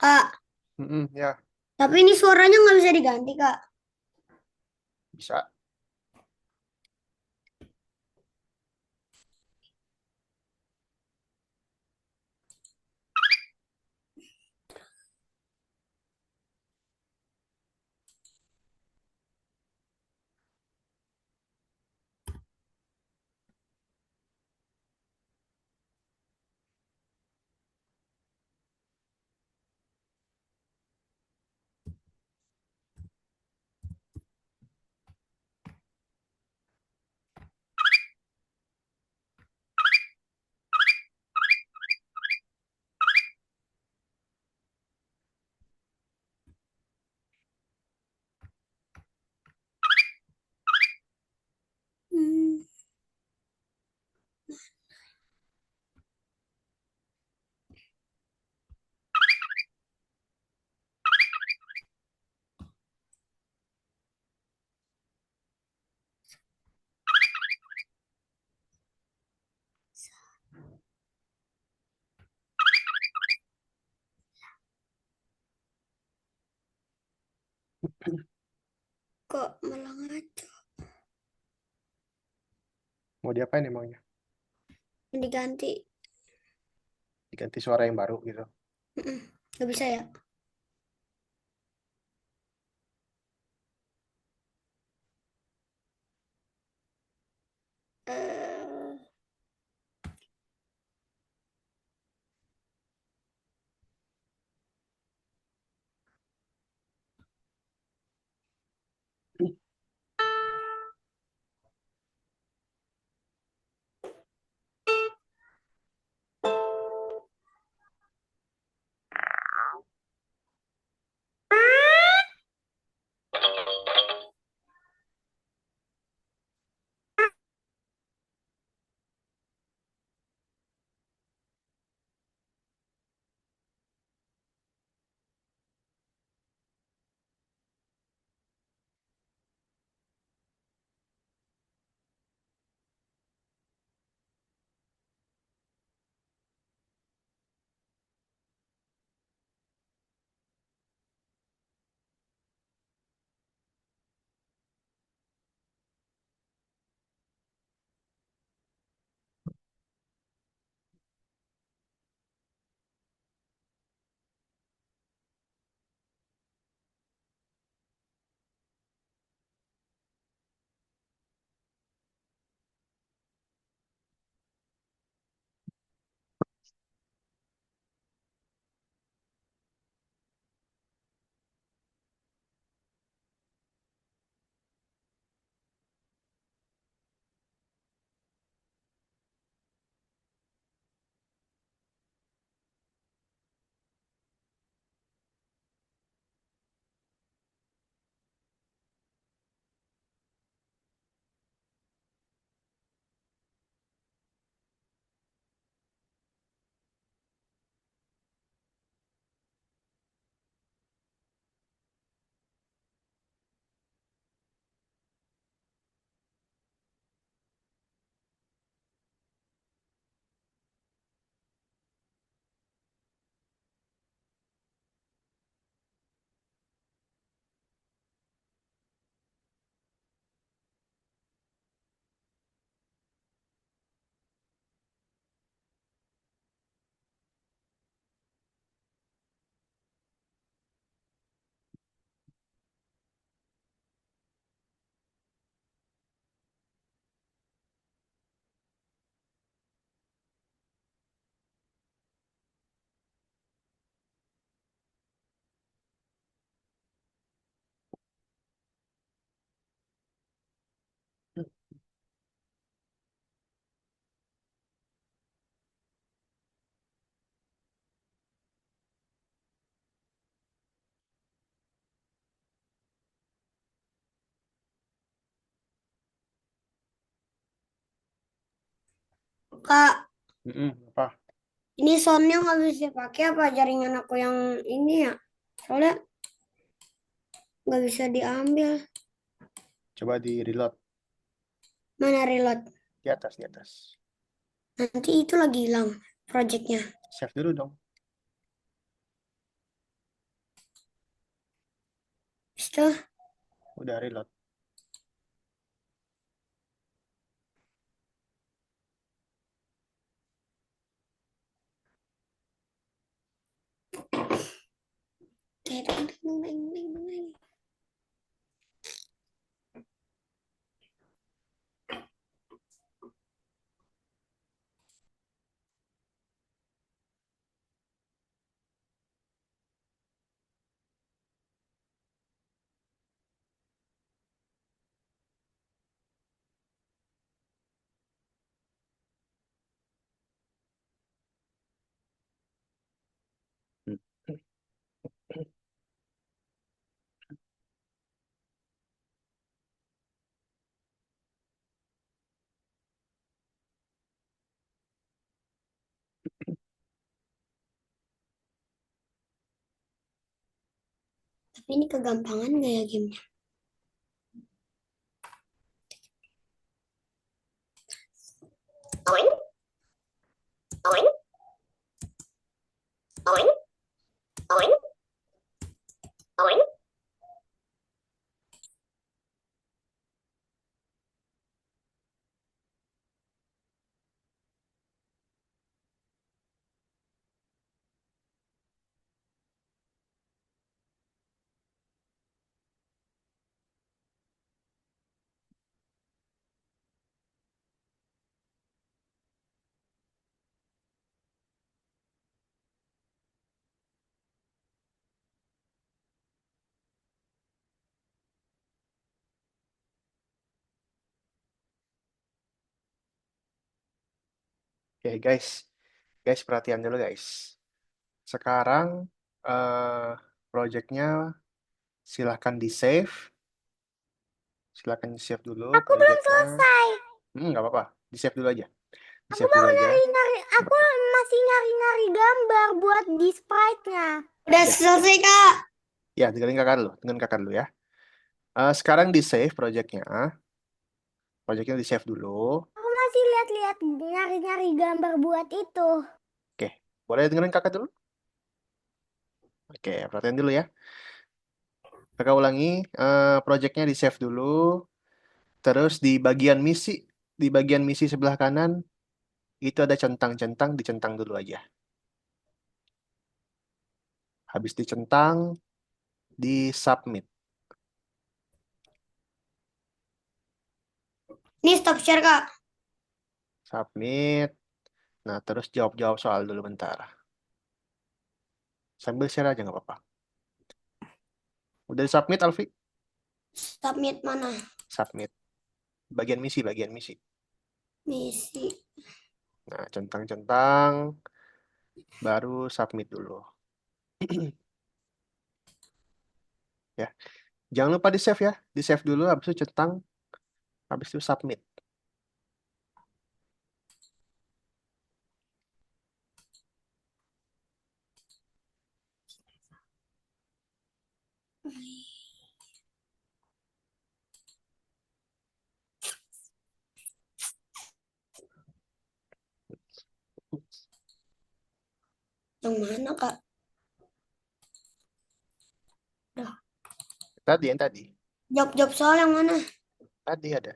Kak, Ya, tapi ini suaranya nggak bisa diganti, Kak. bisa. Hmm. Kok malah ngaco? Mau diapain emangnya? Diganti. Diganti suara yang baru gitu. Nggak bisa ya? Eh, Kak, Apa? ini soundnya nggak bisa pakai apa jaringan aku yang ini ya? Soalnya nggak bisa diambil. Coba di reload Mana reload? di atas, di atas. Nanti itu lagi hilang projectnya. Save dulu dong. Habis itu Udah reload. Hmm. tapi ini kegampangan nggak ya gamenya? Oke guys, guys perhatian dulu guys. Sekarang projectnya silahkan di save. Silahkan di save dulu Aku belum projectnya. selesai. Nggak apa-apa, di save dulu aja. Di Aku save dulu baru aja. nyari-nyari. Aku masih nyari-nyari gambar buat di sprite-nya. Udah Ya. selesai Kak. Ya, dengerin kakak dulu ya. Sekarang di save projectnya. Projectnya di save dulu. Aku masih lihat-lihat nyari-nyari gambar buat itu. Oke, boleh dengerin kakak dulu? Oke, perhatian dulu ya. Kakak ulangi, projectnya di save dulu. Terus di bagian misi sebelah kanan, itu ada centang-centang, dicentang dulu aja. Habis dicentang, di submit. Ini stop share Kak. Submit. Nah, terus jawab-jawab soal dulu bentar. Sambil share aja nggak apa-apa. Udah di submit, Alfi? Submit mana? Submit. Bagian misi, bagian misi. Misi. Nah, centang-centang, baru submit dulu. Ya, jangan lupa di save ya. Di save dulu, habis itu centang, habis itu submit. Yang mana Kak? Tadi yang tadi. Jawab-jawab soal yang mana? Tadi ada.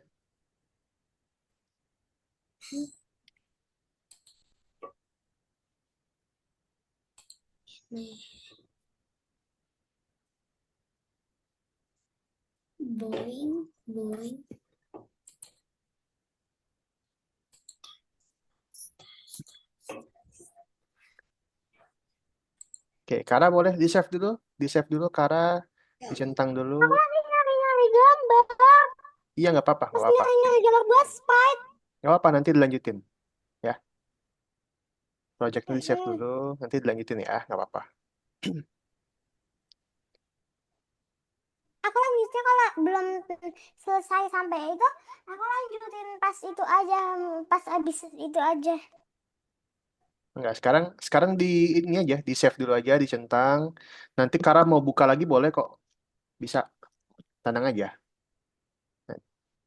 Nih. Boing, boing. Oke, Kara boleh di save dulu. Di save dulu, Kara. Dicentang dulu. Aku masih nyari-nyari gambar. Iya, nggak apa-apa, nggak Masih apa-apa. nyari-nyari gambar buat sprite. Nggak apa-apa, nanti dilanjutin. Ya, projectnya di save dulu, nanti dilanjutin ya, nggak apa-apa. Aku lanjutnya kalau belum selesai sampai itu, aku lanjutin pas itu aja, pas abis itu aja. Enggak, sekarang di ini aja, di save dulu aja, dicentang. Nanti Kara mau buka lagi boleh kok. Bisa. Tenang aja.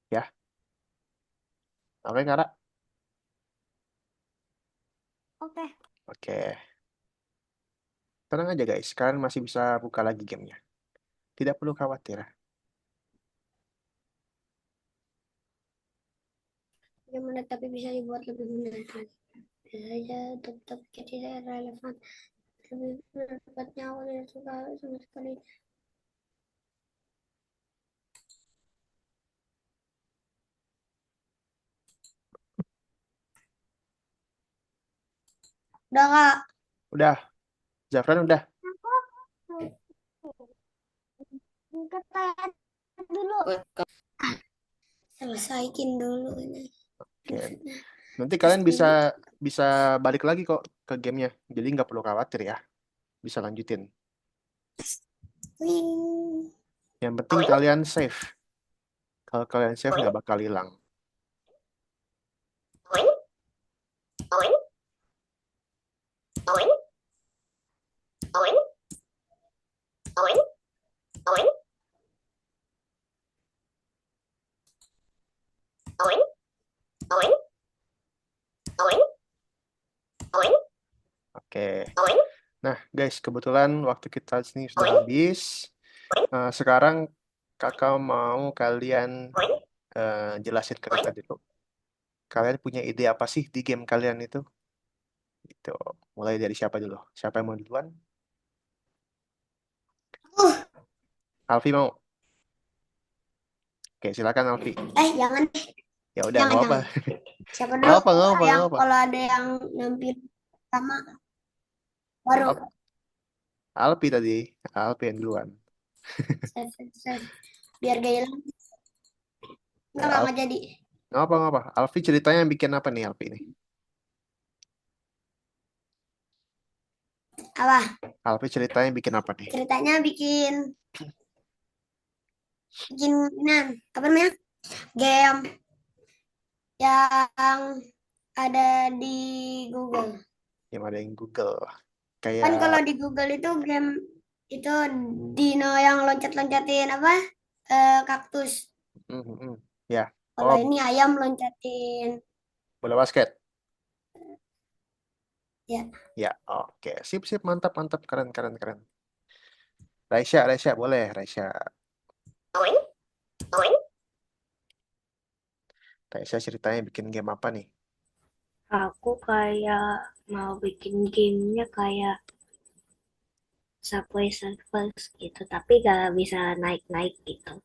Ya. Oke, Kara. Oke. Oke. Tenang aja guys, kalian masih bisa buka lagi gamenya. Tidak perlu khawatir. Gimana tapi bisa dibuat lebih menarik. Bisa saja tetap tidak relevan. Lebih tepatnya aku tidak suka sama sekali. Udah kak, Udah. Zafran udah. Ke toilet dulu. selesaikin dulu ini. Oke. Nanti kalian bisa bisa balik lagi kok ke gamenya. Jadi nggak perlu khawatir ya. Bisa lanjutin. Wing. Yang penting kalian save. Kalau kalian save nggak bakal hilang. Oke. Nah, guys, kebetulan waktu kita sini sudah habis. Sekarang kakak mau kalian jelasin ke kakak dulu. Kalian punya ide apa sih di game kalian itu? Itu. Mulai dari siapa dulu? Siapa yang mau duluan? Alfi mau? Oke, silakan Alfi. Jangan. Ya udah, Jangan, nggak apa. Siapa Nggak dulu? apa, nggak apa, Yang nggak apa. kalau ada yang nampil sama baru. Alfi tadi. Alfi yang duluan. Save. Biar gak hilang. Nggak jadi. Nggak apa, nggak apa. Alfi ceritanya yang bikin apa nih Alfi ini? Apa? Alfi ceritanya bikin apa nih? Ceritanya bikin apa namanya? Game yang ada di Google. Yang ada yang Google. Kan Kayak kalau di Google itu game itu dino yang loncat-loncatin apa? Kaktus. ya. Kalau Oh, ini ayam loncatin. bola basket. Ya. Ya, oke. Sip, sip, mantap, mantap, keren, keren, keren. Raisya, boleh, Raisya. Raisya ceritanya bikin game apa nih? Aku kayak mau bikin gamenya kayak Subway Surfers gitu, tapi gak bisa naik-naik gitu.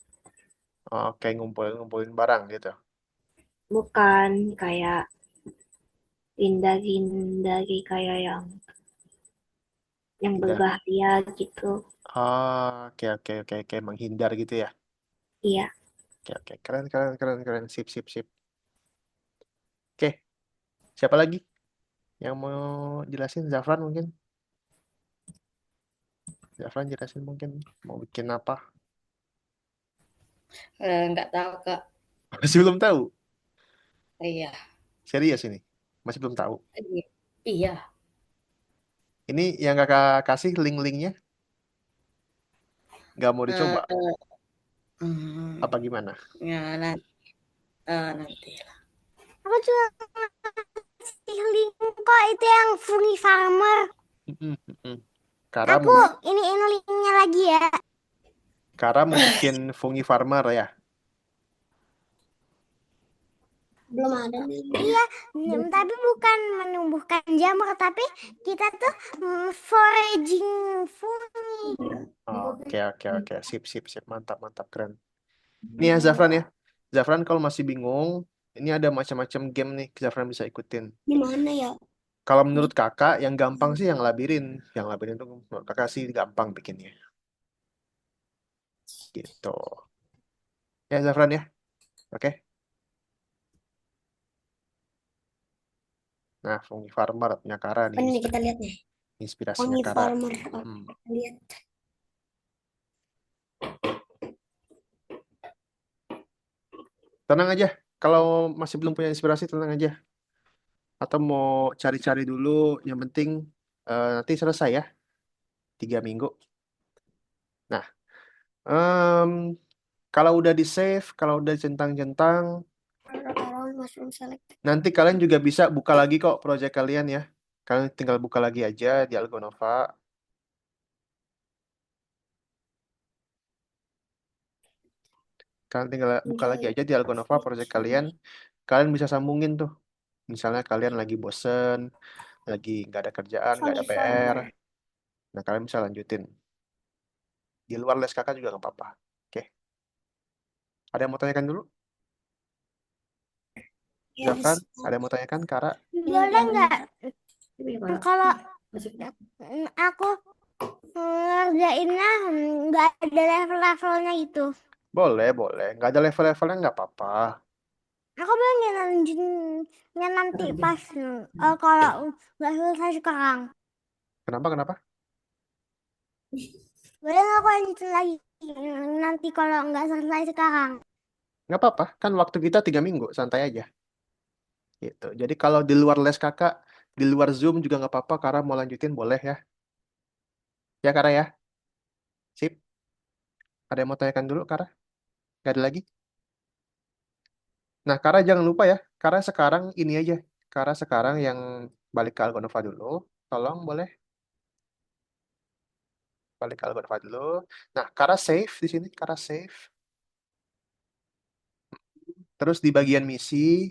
Oke, ngumpulin barang gitu. Bukan kayak hindari kayak yang Udah. berbahaya gitu. Oke, menghindar gitu ya. Iya. Oke, keren. Sip, sip, sip. Oke, siapa lagi yang mau jelasin? Zafran mungkin? Zafran jelasin mungkin mau bikin apa? Nggak tahu Kak. Masih belum tahu. Iya. Serius ini. Masih belum tahu. Iya. Ini yang kakak kasih link-linknya nggak mau dicoba. Apa gimana? Ya nanti. Aku juga ngasih link kok, itu yang Funny Farmer. Kara Aku ini linknya lagi ya. Kara mau bikin Fungi Farmer ya? Belum ada nih. Iya, tapi bukan menumbuhkan jamur, tapi kita tuh foraging fungi. Oke. Sip. Mantap, keren. Nih ya Zafran ya. Zafran kalau masih bingung, ini ada macam-macam game nih Zafran bisa ikutin. Di mana ya? Kalau menurut kakak, yang gampang sih yang labirin. Yang labirin itu menurut kakak sih gampang bikinnya. Gitu. Ya Zafran ya. Oke. Nah, Fungi Farmer punya Kara nih. Ini kita lihat nih. Inspirasinya Funny Kara. Farmer. Lihat. Tenang aja. Kalau masih belum punya inspirasi, tenang aja. Atau mau cari-cari dulu. Yang penting nanti selesai ya. 3 minggu. Nah, em, kalau udah di save, kalau udah centang-centang, Around mushroom select. nanti kalian juga bisa buka lagi kok project kalian ya. Kalian tinggal buka lagi aja di Algonova. Kalian tinggal buka lagi aja di Algonova project kalian. Kalian bisa sambungin tuh. Misalnya kalian lagi bosen, lagi nggak ada kerjaan, nggak ada PR. Nah, kalian bisa lanjutin. Di luar les kakak juga nggak apa-apa. Oke. Ada yang mau tanyakan dulu? Zafran, ada yang mau tanyakan? Kara? Boleh nggak kalau aku ngerjainnya nggak ada level-levelnya itu? Boleh, boleh. Nggak ada level-levelnya nggak apa-apa. Aku bilang ya nanti pas kalau nggak selesai sekarang. Kenapa, kenapa? Boleh nggak aku lanjutin lagi nanti kalau nggak selesai sekarang? Nggak apa-apa. Kan waktu kita 3 minggu. Santai aja. Gitu. Jadi kalau di luar les kakak, di luar Zoom juga nggak apa-apa. Kara mau lanjutin boleh ya. Ya, Kara ya. Sip. Ada yang mau tanyakan dulu, Kara? Nggak ada lagi? Nah, Kara jangan lupa ya. Kara sekarang ini aja. Kara sekarang yang balik ke Algonova dulu. Tolong, boleh? Balik ke Algonova dulu. Nah, Kara save di sini. Kara save. Terus di bagian misi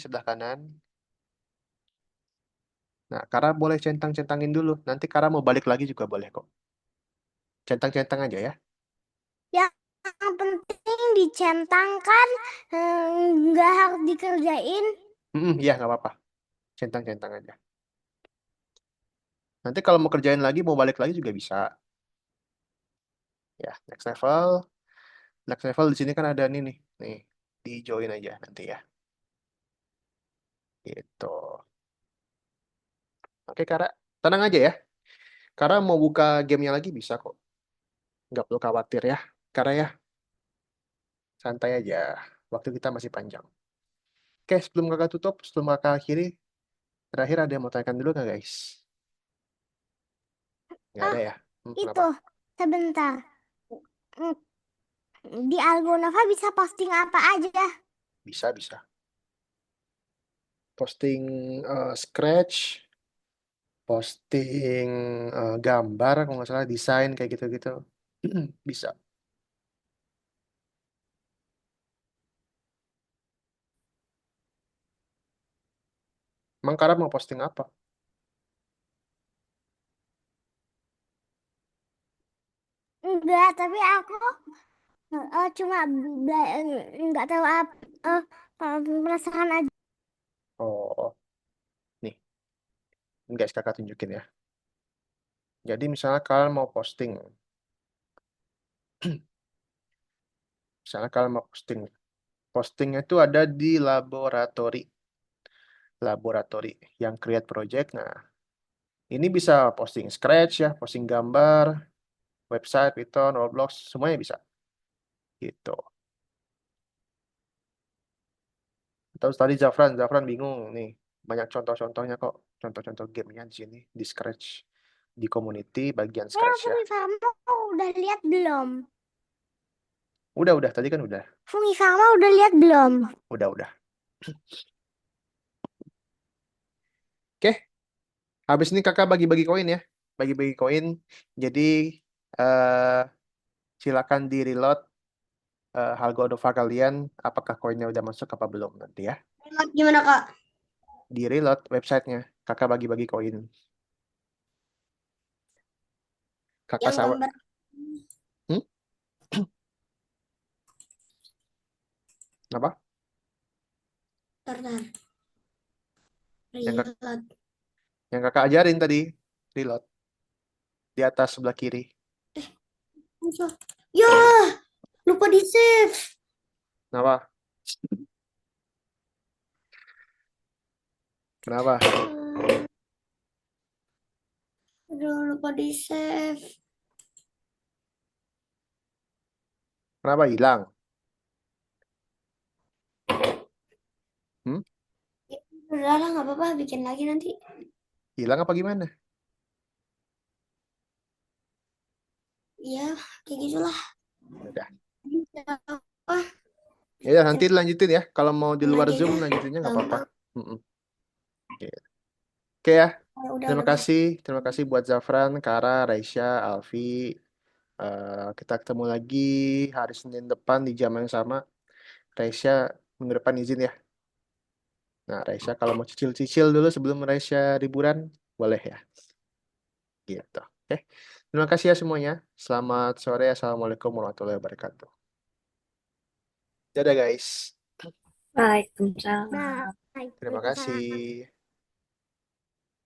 sebelah kanan. Nah, Kara boleh centang-centangin dulu. Nanti Kara mau balik lagi juga boleh kok. Centang-centang aja ya. Yang penting dicentangkan, nggak harus dikerjain. Ya, nggak apa-apa. Centang-centang aja. Nanti kalau mau kerjain lagi, mau balik lagi juga bisa. Ya, next level. Next level di sini kan ada nih nih. Nih, di join aja nanti ya. Gitu. Oke, Kara. Tenang aja ya. Kara mau buka gamenya lagi bisa kok. Nggak perlu khawatir ya. Kara ya, santai aja. Waktu kita masih panjang. Oke, sebelum kakak tutup, sebelum kakak akhiri, terakhir ada yang mau tanyakan dulu nggak guys? Nggak ada Ah, ya? itu Kenapa? sebentar. Hmm, Di Algonova bisa posting apa aja? Bisa, bisa. Posting scratch, posting gambar, kalau nggak salah desain kayak gitu-gitu. Bisa. Emang Kara mau posting apa? Enggak, tapi aku cuma nggak tahu apa, penasaran aja. Oh, nih, guys, kakak tunjukin ya. Jadi misalnya kalian mau posting, misalnya kalian mau posting, postingnya itu ada di laboratori yang create project. Nah, ini bisa posting scratch ya, posting gambar, website, Python, Roblox, semuanya bisa. Gitu. Terus tadi Zafran bingung nih. Banyak contoh-contohnya kok. Contoh-contoh gamenya di sini, di Scratch, di community bagian Scratch ya. Fungi Farma udah lihat belum? Udah, tadi kan udah. Fungi Farma udah lihat belum? Udah. Oke, habis ini kakak bagi-bagi koin ya. Bagi-bagi koin. Jadi eh silakan di reload Algodova kalian. Apakah koinnya udah masuk apa belum nanti ya. Gimana Kak? Di reload websitenya. Kakak bagi-bagi koin. Kakak Yang sawah. gambar Hmm? Apa? tar. Yang, kak- Reload. yang kakak ajarin tadi. Reload. Di atas sebelah kiri. Ya, lupa di save. Kenapa? Kenapa? Aduh, lupa di save. Kenapa hilang? Hmm? Udah lah, nggak apa-apa, bikin lagi nanti. Hilang apa gimana? Iya, kayak gitulah. Udah. Apa? Ya, nanti lanjutin ya. Kalau mau di luar Lagi Zoom, aja. lanjutinnya nggak apa-apa. Gampang. Mm-mm. Oke. Oke ya. Udah, Terima udah. kasih. Terima kasih buat Zafran, Kara, Raisya, Alfi. Kita ketemu lagi hari Senin depan di jam yang sama. Raisya minggu depan izin ya. Nah, Raisya kalau mau cicil-cicil dulu sebelum Raisya liburan, boleh ya. Gitu. Oke. Terima kasih ya semuanya. Selamat sore. Assalamualaikum warahmatullahi wabarakatuh. Dadah guys. Waalaikumsalam. Nah, Terima Waalaikumsalam. kasih.